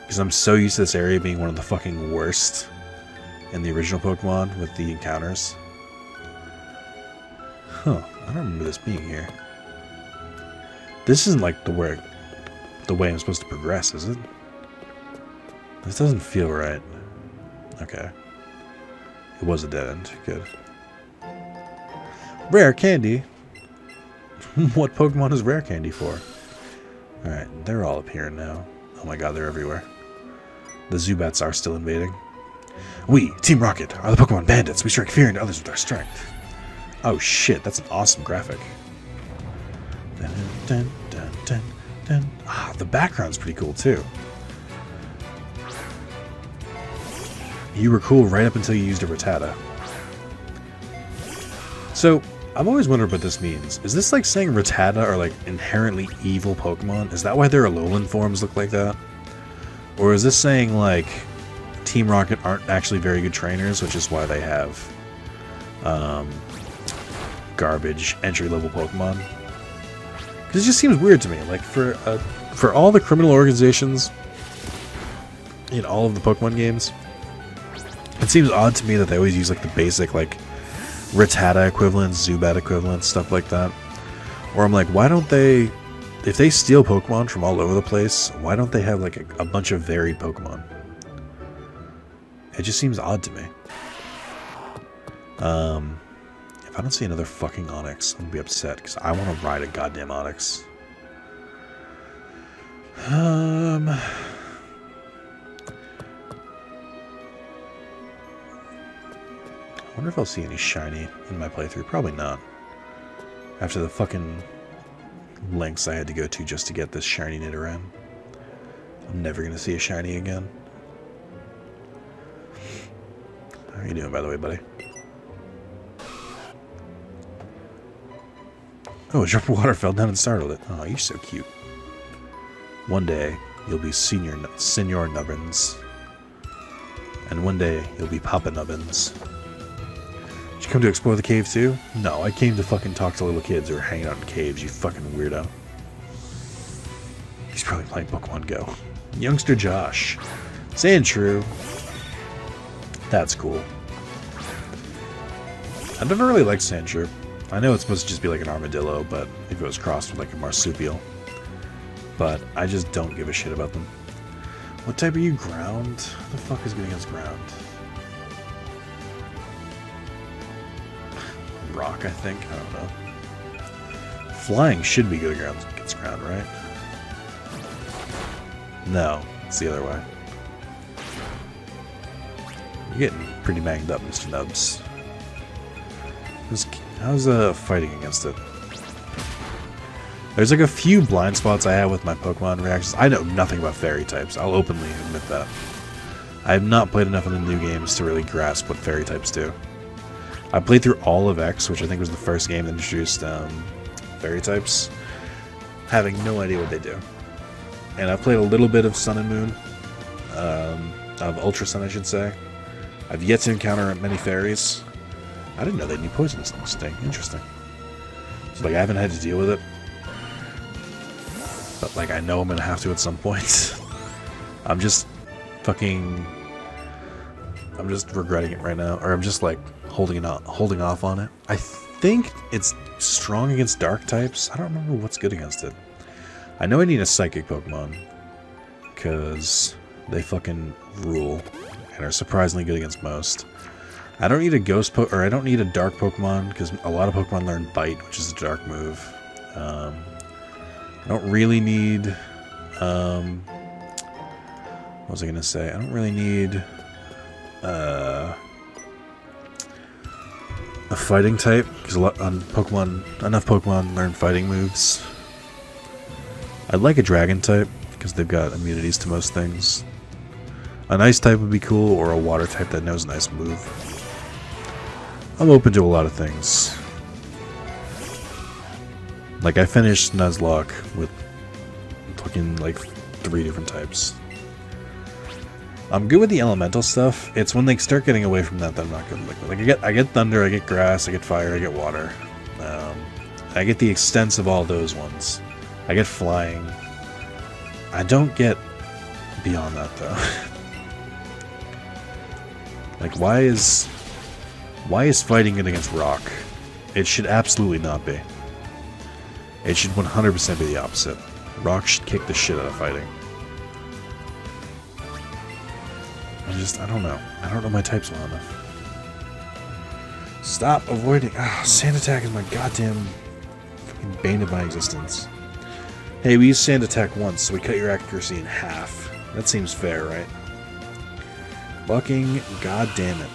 Because I'm so used to this area being one of the fucking worst in the original Pokemon with the encounters. Huh, I don't remember this being here. This isn't like the way I'm supposed to progress, is it? This doesn't feel right. Okay. It was a dead end. Good. Rare candy? What Pokemon is rare candy for? Alright, they're all appearing now. Oh my god, they're everywhere. The Zubats are still invading. We, Team Rocket, are the Pokemon bandits. We strike fear into others with our strength. Oh shit, that's an awesome graphic. Dun, dun, dun, dun, dun. Ah, the background's pretty cool too. You were cool right up until you used a Rattata. So, I've always wondered what this means. Is this like saying Rattata are like inherently evil Pokemon? Is that why their Alolan forms look like that? Or is this saying like Team Rocket aren't actually very good trainers, which is why they have garbage entry-level Pokemon? Because it just seems weird to me. Like for all the criminal organizations in all of the Pokemon games, it seems odd to me that they always use like the basic like Rattata equivalents, Zubat equivalents, stuff like that. Or I'm like, why don't they, if they steal Pokemon from all over the place, why don't they have like a bunch of varied Pokemon? It just seems odd to me. If I don't see another fucking Onix, I'm gonna be upset because I want to ride a goddamn Onix. I wonder if I'll see any shiny in my playthrough. Probably not. After the fucking lengths I had to go to just to get this shiny Nidoran. I'm never gonna see a shiny again. How are you doing, by the way, buddy? Oh, a drop of water fell down and startled it. Oh, you're so cute. One day, you'll be Senor Nubbins. And one day, you'll be Papa Nubbins. Did you come to explore the cave too? No, I came to fucking talk to little kids who are hanging out in caves, you fucking weirdo. He's probably playing Pokemon Go. Youngster Josh. Sandshrew. That's cool. I've never really liked Sandshrew. I know it's supposed to just be like an armadillo, but if it was crossed with like a marsupial. But I just don't give a shit about them. What type are you? Ground? What the fuck is good against ground? Rock, I think. I don't know. Flying should be good against ground, right? No, it's the other way. You're getting pretty banged up, Mr. Nubs. How's fighting against it? There's like a few blind spots I have with my Pokemon reactions. I know nothing about fairy types. I'll openly admit that. I have not played enough of the new games to really grasp what fairy types do. I played through all of X, which I think was the first game that introduced fairy types, having no idea what they do. And I've played a little bit of Sun and Moon, of Ultra Sun, I should say. I've yet to encounter many fairies. I didn't know they knew Poisonous Sting. Interesting. So, like, I haven't had to deal with it. But, like, I know I'm gonna have to at some point. I'm just regretting it right now. Or I'm just, like, holding off on it. I think it's strong against dark types. I don't remember what's good against it. I know I need a psychic Pokemon. Because they fucking rule. And are surprisingly good against most. I don't need a I don't need a dark Pokemon, because a lot of Pokemon learn Bite, which is a dark move. I don't really need, what was I gonna say? I don't really need, a fighting type, because enough Pokemon learn fighting moves. I'd like a dragon type, because they've got immunities to most things. An ice type would be cool, or a water type that knows an ice move. I'm open to a lot of things. Like, I finished Nuzlocke with fucking, like, 3 different types. I'm good with the elemental stuff. It's when they start getting away from that I'm not good with. Like, I get thunder, I get grass, I get fire, I get water. I get the extents of all those ones. I get flying. I don't get beyond that, though. Like, why is fighting good against rock? It should absolutely not be. It should 100% be the opposite. Rock should kick the shit out of fighting. I don't know. I don't know my types well enough. Stop avoiding. Sand Attack is my goddamn fucking bane of my existence. Hey, we used Sand Attack once, so we cut your accuracy in half. That seems fair, right? Fucking goddamn it.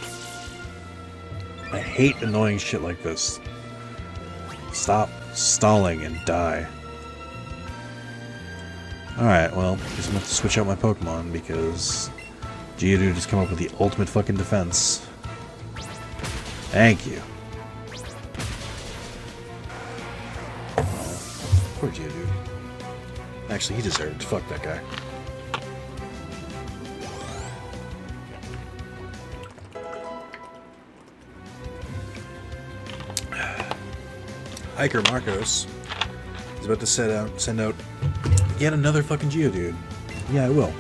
I hate annoying shit like this. Stop stalling and die. Alright, well, I guess I'm gonna have to switch out my Pokemon because Geodude has come up with the ultimate fucking defense. Thank you. Oh, poor Geodude. Actually, he deserved. Fuck that guy. Hiker Marcos is about to send out yet another fucking Geodude. Yeah, I will.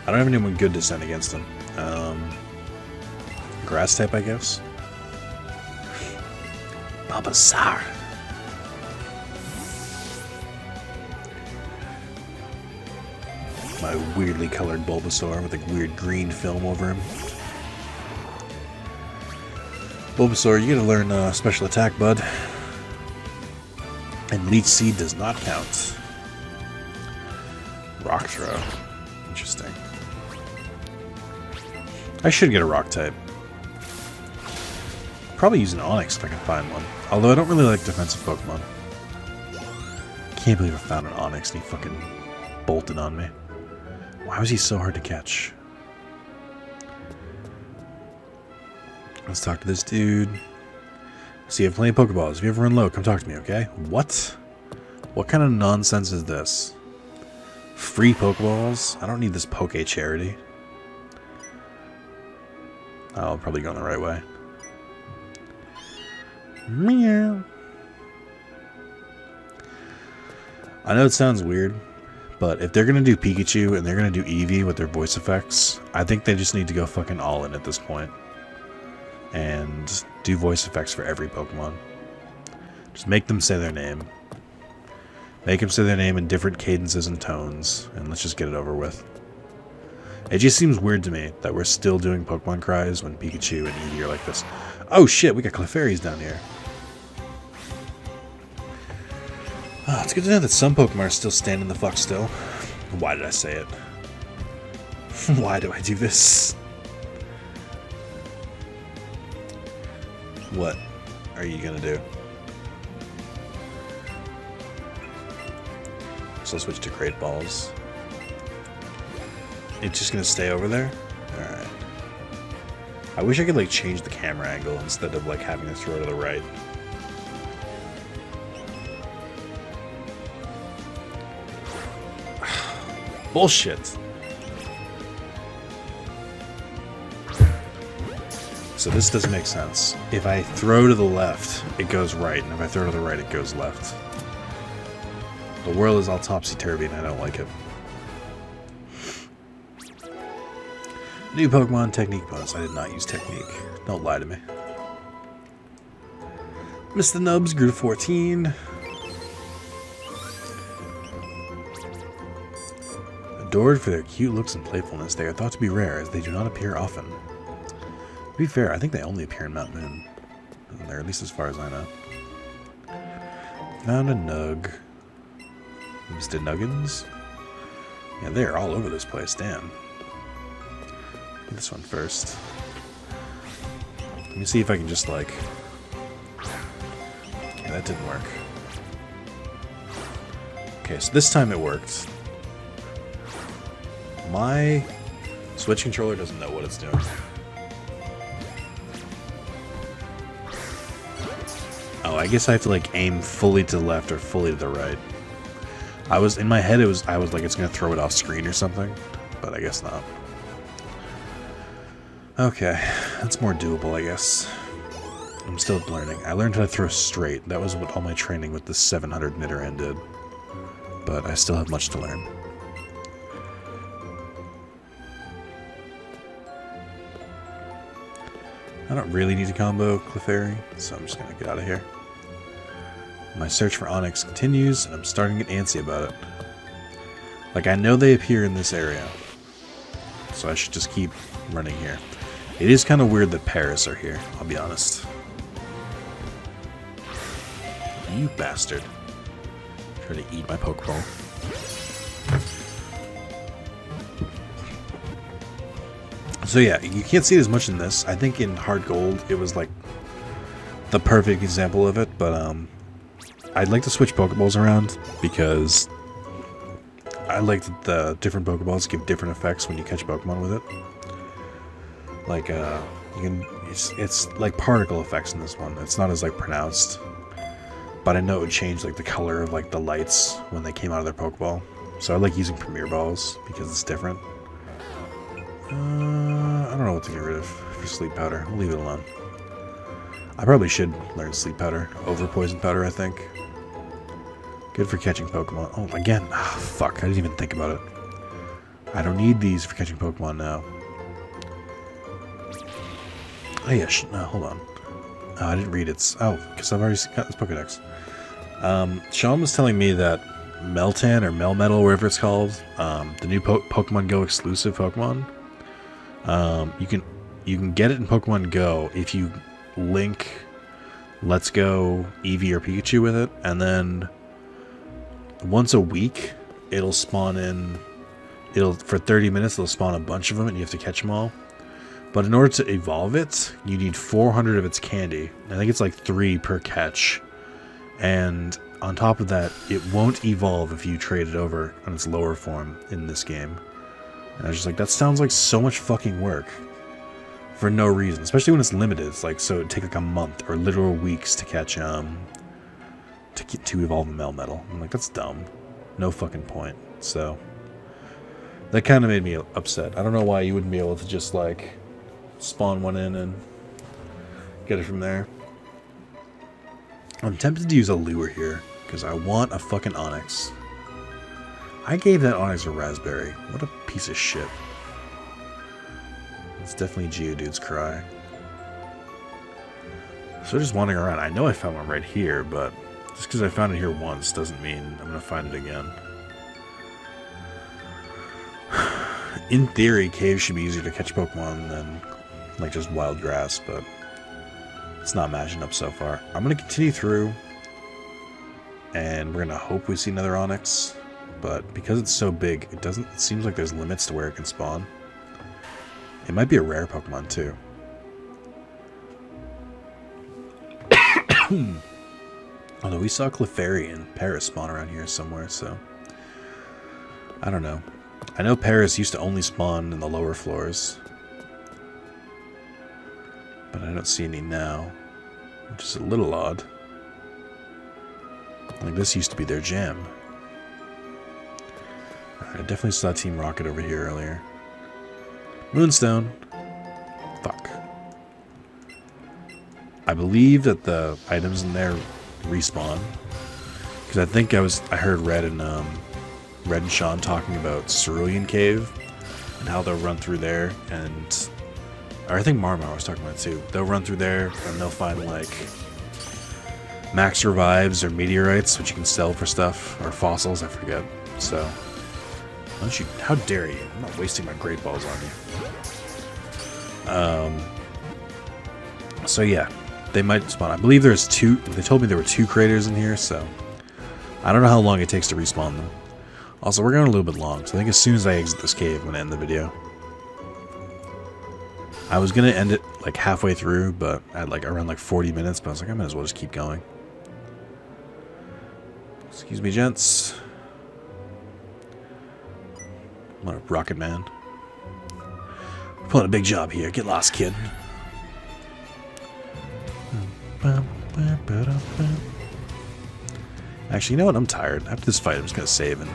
I don't have anyone good to send against him. Grass type, I guess. Bulbasaur. My weirdly colored Bulbasaur with a weird green film over him. Bulbasaur, you gotta learn special attack, bud. And Leech Seed does not count. Rock throw. Interesting. I should get a rock type. Probably use an Onix if I can find one. Although I don't really like defensive Pokemon. Can't believe I found an Onix and he fucking bolted on me. Why was he so hard to catch? Let's talk to this dude. So you have plenty of Pokeballs. If you ever run low, come talk to me, okay? What? What kind of nonsense is this? Free Pokeballs? I don't need this Poke charity. I'll probably go the right way. Meow. I know it sounds weird, but if they're gonna do Pikachu and they're gonna do Eevee with their voice effects, I think they just need to go fucking all in at this point. And do voice effects for every Pokemon. Just make them say their name. Make them say their name in different cadences and tones, and let's just get it over with. It just seems weird to me that we're still doing Pokemon cries when Pikachu and Eevee are like this. Oh shit, we got Clefairies down here. Oh, it's good to know that some Pokemon are still standing the fuck still. Why did I say it? Why do I do this? What are you gonna do? So I'll switch to Great Balls. It's just gonna stay over there? Alright. I wish I could like change the camera angle instead of like having to throw to the right. Bullshit. So this doesn't make sense. If I throw to the left, it goes right, and if I throw to the right, it goes left. The world is all topsy-turvy, and I don't like it. New Pokemon Technique bonus. I did not use Technique. Don't lie to me. Mr. Nubs grew to 14. Adored for their cute looks and playfulness, they are thought to be rare, as they do not appear often. To be fair, I think they only appear in Mount Moon. Or at least as far as I know. Found a Nug. Mr. Nuggins? Yeah, they're all over this place, damn. Get this one first. Let me see if I can just like... Okay, that didn't work. Okay, so this time it worked. My Switch controller doesn't know what it's doing. Oh, I guess I have to like aim fully to the left or fully to the right. I was in my head I was like it's gonna throw it off screen or something, but I guess not. Okay, that's more doable, I guess. I'm still learning. I learned how to throw straight. That was what all my training with the 700 Nidoran did. But I still have much to learn. I don't really need to combo Clefairy, so I'm just gonna get out of here. My search for Onix continues, and I'm starting to get antsy about it. Like, I know they appear in this area, so I should just keep running here. It is kind of weird that Paris are here, I'll be honest. You bastard. Try to eat my Pokeball. So yeah, you can't see it as much in this. I think in Hard Gold, it was like the perfect example of it, but I'd like to switch Pokeballs around because I like that the different Pokeballs give different effects when you catch Pokemon with it. Like, you can, it's like particle effects in this one. It's not as like pronounced, but I know it would change like the color of like the lights when they came out of their Pokeball. So I like using Premier Balls because it's different. I don't know what to get rid of for Sleep Powder. We'll leave it alone. I probably should learn Sleep Powder over Poison Powder, I think. Good for catching Pokemon. Oh, again. Ah, fuck. I didn't even think about it. I don't need these for catching Pokemon now. Oh, yeah. No, hold on. Oh, I didn't read it. Oh, because I've already got this Pokedex. Sean was telling me that Meltan or Melmetal, wherever it's called, the new Pokemon Go exclusive Pokemon, you can get it in Pokemon Go if you link Let's Go Eevee or Pikachu with it, and then once a week it'll spawn in it'll for 30 minutes it'll spawn a bunch of them and you have to catch them all. But in order to evolve it, you need 400 of its candy. I think it's like 3 per catch. And on top of that, it won't evolve if you trade it over on its lower form in this game. And I was just like, that sounds like so much fucking work. For no reason. Especially when it's limited. It's like, so it'd take like a month or literal weeks to catch, to evolve a Melmetal. I'm like, that's dumb. No fucking point. So, that kind of made me upset. I don't know why you wouldn't be able to just, like, spawn one in and get it from there. I'm tempted to use a lure here, because I want a fucking Onyx. I gave that Onyx a raspberry. What a piece of shit. It's definitely Geodude's cry. So just wandering around. I know I found one right here, but just because I found it here once doesn't mean I'm going to find it again. In theory, caves should be easier to catch Pokemon than like just wild grass, but it's not matching up so far. I'm going to continue through, and we're going to hope we see another Onyx, but because it's so big, it seems like there's limits to where it can spawn. It might be a rare Pokemon, too. Although we saw Clefairy and Paris spawn around here somewhere, so I don't know. I know Paris used to only spawn in the lower floors, but I don't see any now, which is a little odd. Like, this used to be their jam. I definitely saw Team Rocket over here earlier. Moonstone. Fuck. I believe that the items in there respawn, because I think I heard Red and Sean talking about Cerulean Cave and how they'll run through there, or I think Marmar was talking about it too. They'll run through there and they'll find like max revives or meteorites, which you can sell for stuff, or fossils, I forget. So, how dare you? I'm not wasting my Great Balls on you. So yeah, they might spawn. I believe there's 2. They told me there were 2 craters in here, so I don't know how long it takes to respawn them. Also, we're going a little bit long, so I think as soon as I exit this cave, I'm going to end the video. I was going to end it like halfway through, but at like around like 40 minutes, but I was like, I might as well just keep going. Excuse me, gents. What a Rocket Man. We're pulling a big job here. Get lost, kid. Actually, you know what? I'm tired. After this fight, I'm just going to save and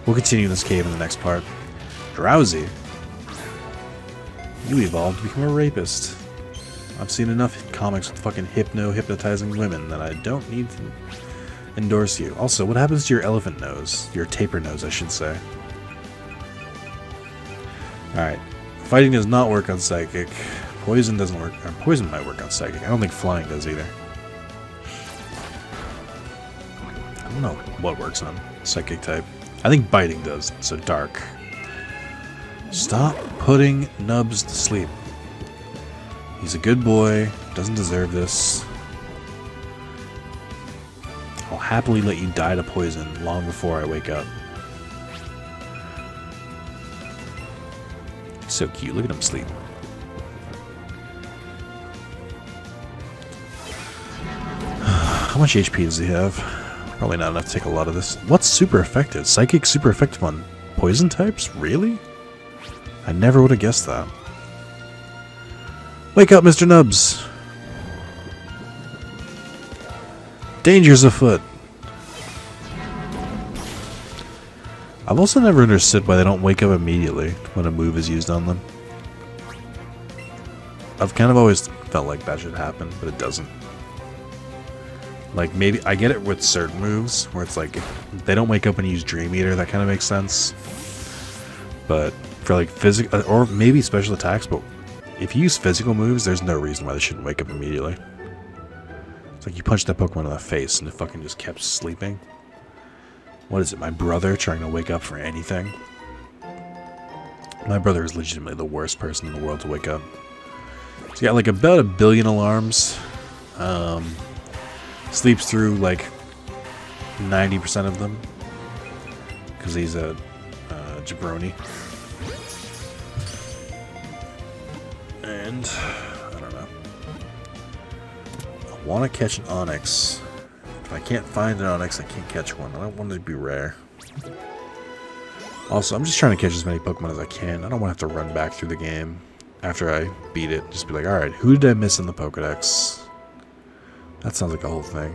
we'll continue this cave in the next part. Drowsy. You evolved to become a rapist. I've seen enough comics with fucking hypnotizing women that I don't need to endorse you. Also, what happens to your elephant nose? Your taper nose, I should say. Alright. Fighting does not work on Psychic. Poison doesn't work. Or poison might work on Psychic. I don't think flying does either. I don't know what works on Psychic type. I think biting does, so dark. Stop putting Nubs to sleep. He's a good boy. Doesn't deserve this. I'll happily let you die to poison long before I wake up. He's so cute. Look at him sleep. How much HP does he have? Probably not enough to take a lot of this. What's super effective? Psychic super effective on poison types? Really? I never would have guessed that. Wake up, Mr. Nubs! Danger's afoot! I've also never understood why they don't wake up immediately when a move is used on them. I've kind of always felt like that should happen, but it doesn't. Like, maybe I get it with certain moves where it's like if they don't wake up and use Dream Eater, that kind of makes sense. But for like physical or maybe special attacks, but if you use physical moves, there's no reason why they shouldn't wake up immediately. It's like you punched that Pokemon in the face and it fucking just kept sleeping. What is it, my brother trying to wake up for anything? My brother is legitimately the worst person in the world to wake up. He's got like about 1 billion alarms. Sleeps through like 90% of them because he's a Jabroni. And I don't know. I want to catch an Onix. If I can't find an Onix, I can't catch one. I don't want it to be rare. Also, I'm just trying to catch as many Pokemon as I can. I don't want to have to run back through the game after I beat it. Just be like, alright, who did I miss in the Pokedex? That sounds like a whole thing.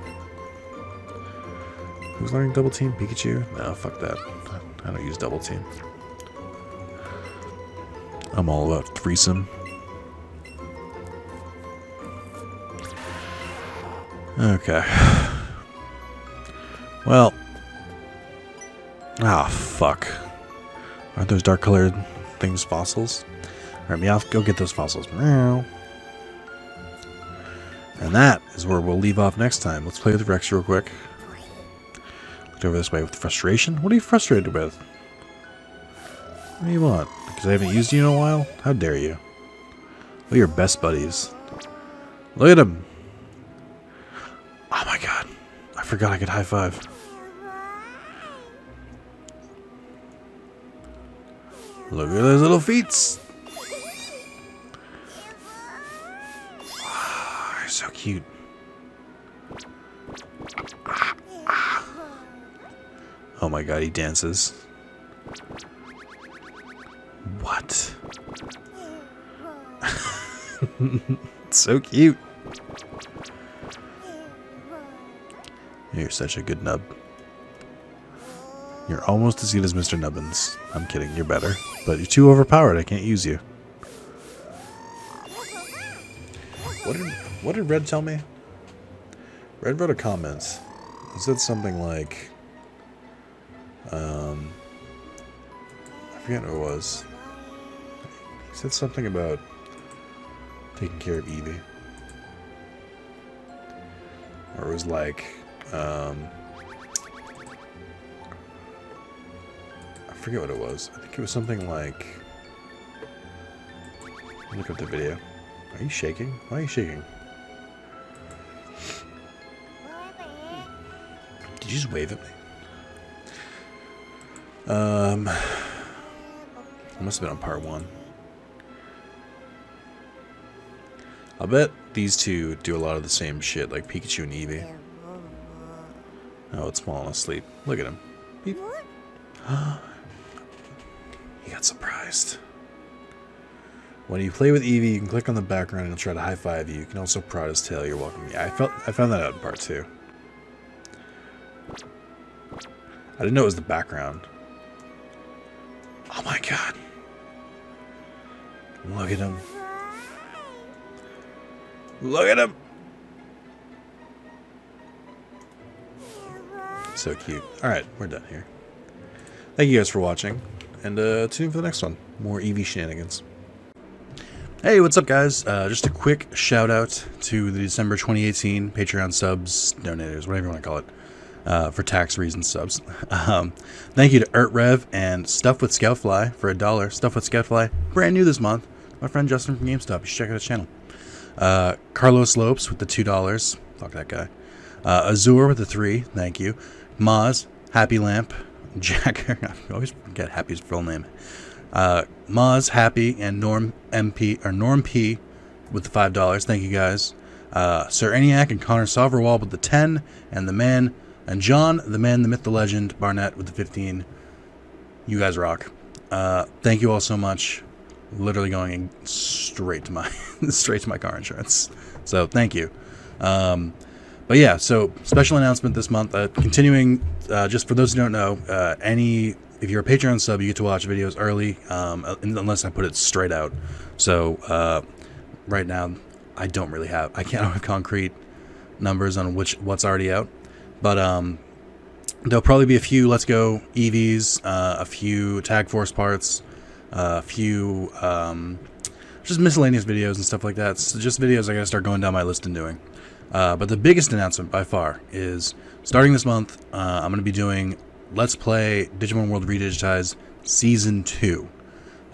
Who's learning Double Team? Pikachu? No, fuck that. I don't use Double Team. I'm all about threesome. Okay. Well. Ah, fuck. Aren't those dark colored things fossils? Alright, Meowth, go get those fossils. Meow. And that is where we'll leave off next time. Let's play with Rex real quick. Look over this way with frustration. What are you frustrated with? What do you want? Because I haven't used you in a while? How dare you? We're your best buddies. Look at him. Oh my god. I forgot I could high five. Look at those little feet. Oh, they're so cute. Oh my god, he dances. What? So cute. You're such a good nub. You're almost as good as Mr. Nubbins. I'm kidding, you're better. But you're too overpowered, I can't use you. What did Red tell me? Red wrote a comment. He said something like... I forget what it was. He said something about taking care of Eevee. Or it was like... I forget what it was. I think it was something like... Look up the video. Are you shaking? Why are you shaking? Did you just wave at me? It must have been on part 1. I'll bet these two do a lot of the same shit, like Pikachu and Eevee. Oh, it's falling asleep. Look at him. Beep. He got surprised. When you play with Eevee, you can click on the background and he'll try to high five you. You can also prod his tail. You're welcome. Yeah, I found that out in part 2. I didn't know it was the background. Oh my god. Look at him. Look at him. So cute. Alright, we're done here. Thank you guys for watching. And tune in for the next one. More Eevee shenanigans. Hey, what's up guys? Just a quick shout out to the December 2018 Patreon subs, donators, whatever you want to call it, for tax reasons subs. Thank you to Urtrev and Stuff with Scoutfly for $1. Stuff with Scoutfly, brand new this month. My friend Justin from GameStop, you should check out his channel. Carlos Lopes with the $2. Fuck that guy. Azure with the 3, thank you. Maz, Happy Lamp, Jacker, I always forget Happy's full name. Maz, Happy, and Norm P with the $5. Thank you guys. Sir ENIAC and Connor Soverwall with the 10, and the man, and John, the man, the myth, the legend, Barnett with the 15. You guys rock. Thank you all so much. Literally going straight to my car insurance. So thank you. But yeah, so special announcement this month. Continuing, just for those who don't know, if you're a Patreon sub, you get to watch videos early, unless I put it straight out. So right now, I can't have concrete numbers on what's already out, but there'll probably be a few Let's Go Eevees, a few Tag Force parts, a few just miscellaneous videos and stuff like that. So just videos I gotta start going down my list and doing. But the biggest announcement by far is starting this month, I'm going to be doing Let's Play Digimon World Redigitized Season 2.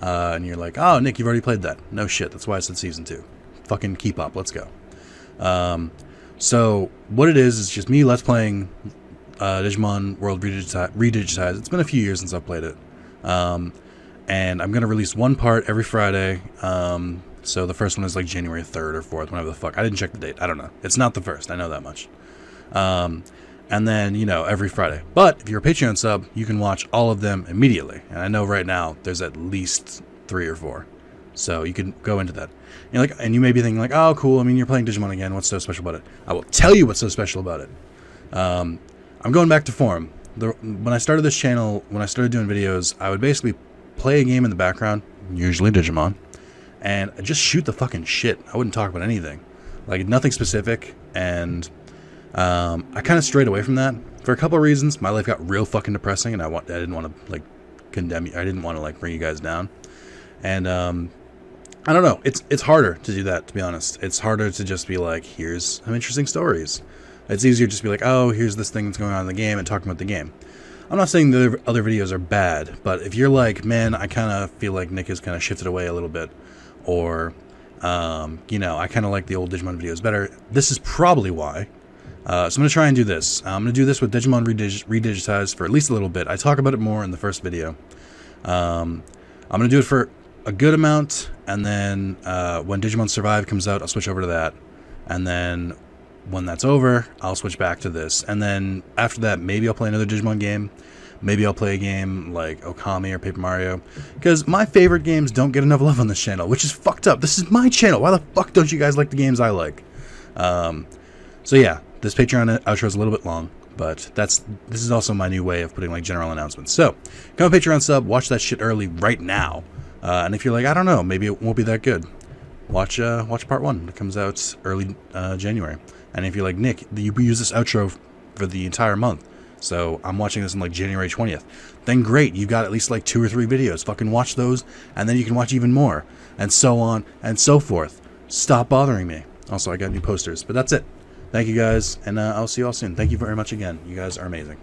And you're like, oh, Nick, you've already played that. No shit, that's why I said Season 2. Fucking keep up, let's go. So, what it is just me Let's Playing Digimon World Redigitized. It's been a few years since I've played it. And I'm going to release one part every Friday. So the first one is like January 3rd or 4th, whenever the fuck. I didn't check the date. I don't know. It's not the 1st. I know that much. And then, you know, every Friday. But if you're a Patreon sub, you can watch all of them immediately. And I know right now there's at least 3 or 4. So you can go into that. And you may be thinking like, oh, cool. I mean, you're playing Digimon again. What's so special about it? I will tell you what's so special about it. I'm going back to form. When I started this channel, when I started doing videos, I would basically play a game in the background, usually Digimon, and just shoot the fucking shit. I wouldn't talk about anything. Like, nothing specific. And I kind of strayed away from that for a couple of reasons. My life got real fucking depressing, and I didn't want to, like, condemn you. I didn't want to, like, bring you guys down. And I don't know. It's harder to do that, to be honest. It's harder to just be like, here's some interesting stories. It's easier to just be like, oh, here's this thing that's going on in the game and talking about the game. I'm not saying the other videos are bad, but if you're like, man, I kind of feel like Nick has kind of shifted away a little bit, or, you know, I kind of like the old Digimon videos better, this is probably why. So I'm going to try and do this. I'm going to do this with Digimon Redigitized for at least a little bit. I talk about it more in the first video. I'm going to do it for a good amount, and then when Digimon Survive comes out, I'll switch over to that, and then when that's over, I'll switch back to this, and then after that, maybe I'll play another Digimon game, maybe I'll play a game like Okami or Paper Mario, because my favorite games don't get enough love on this channel, which is fucked up. This is my channel. Why the fuck don't you guys like the games I like? So yeah, this Patreon outro is a little bit long, but this is also my new way of putting like general announcements. So, become a Patreon sub, watch that shit early right now, and if you're like, I don't know, maybe it won't be that good, watch part 1. It comes out early January. And if you're like, Nick, you use this outro for the entire month, so I'm watching this on like January 20th, then great, you've got at least like 2 or 3 videos. Fucking watch those, and then you can watch even more, and so on and so forth. Stop bothering me. Also, I got new posters, but that's it. Thank you guys, and I'll see you all soon. Thank you very much again. You guys are amazing.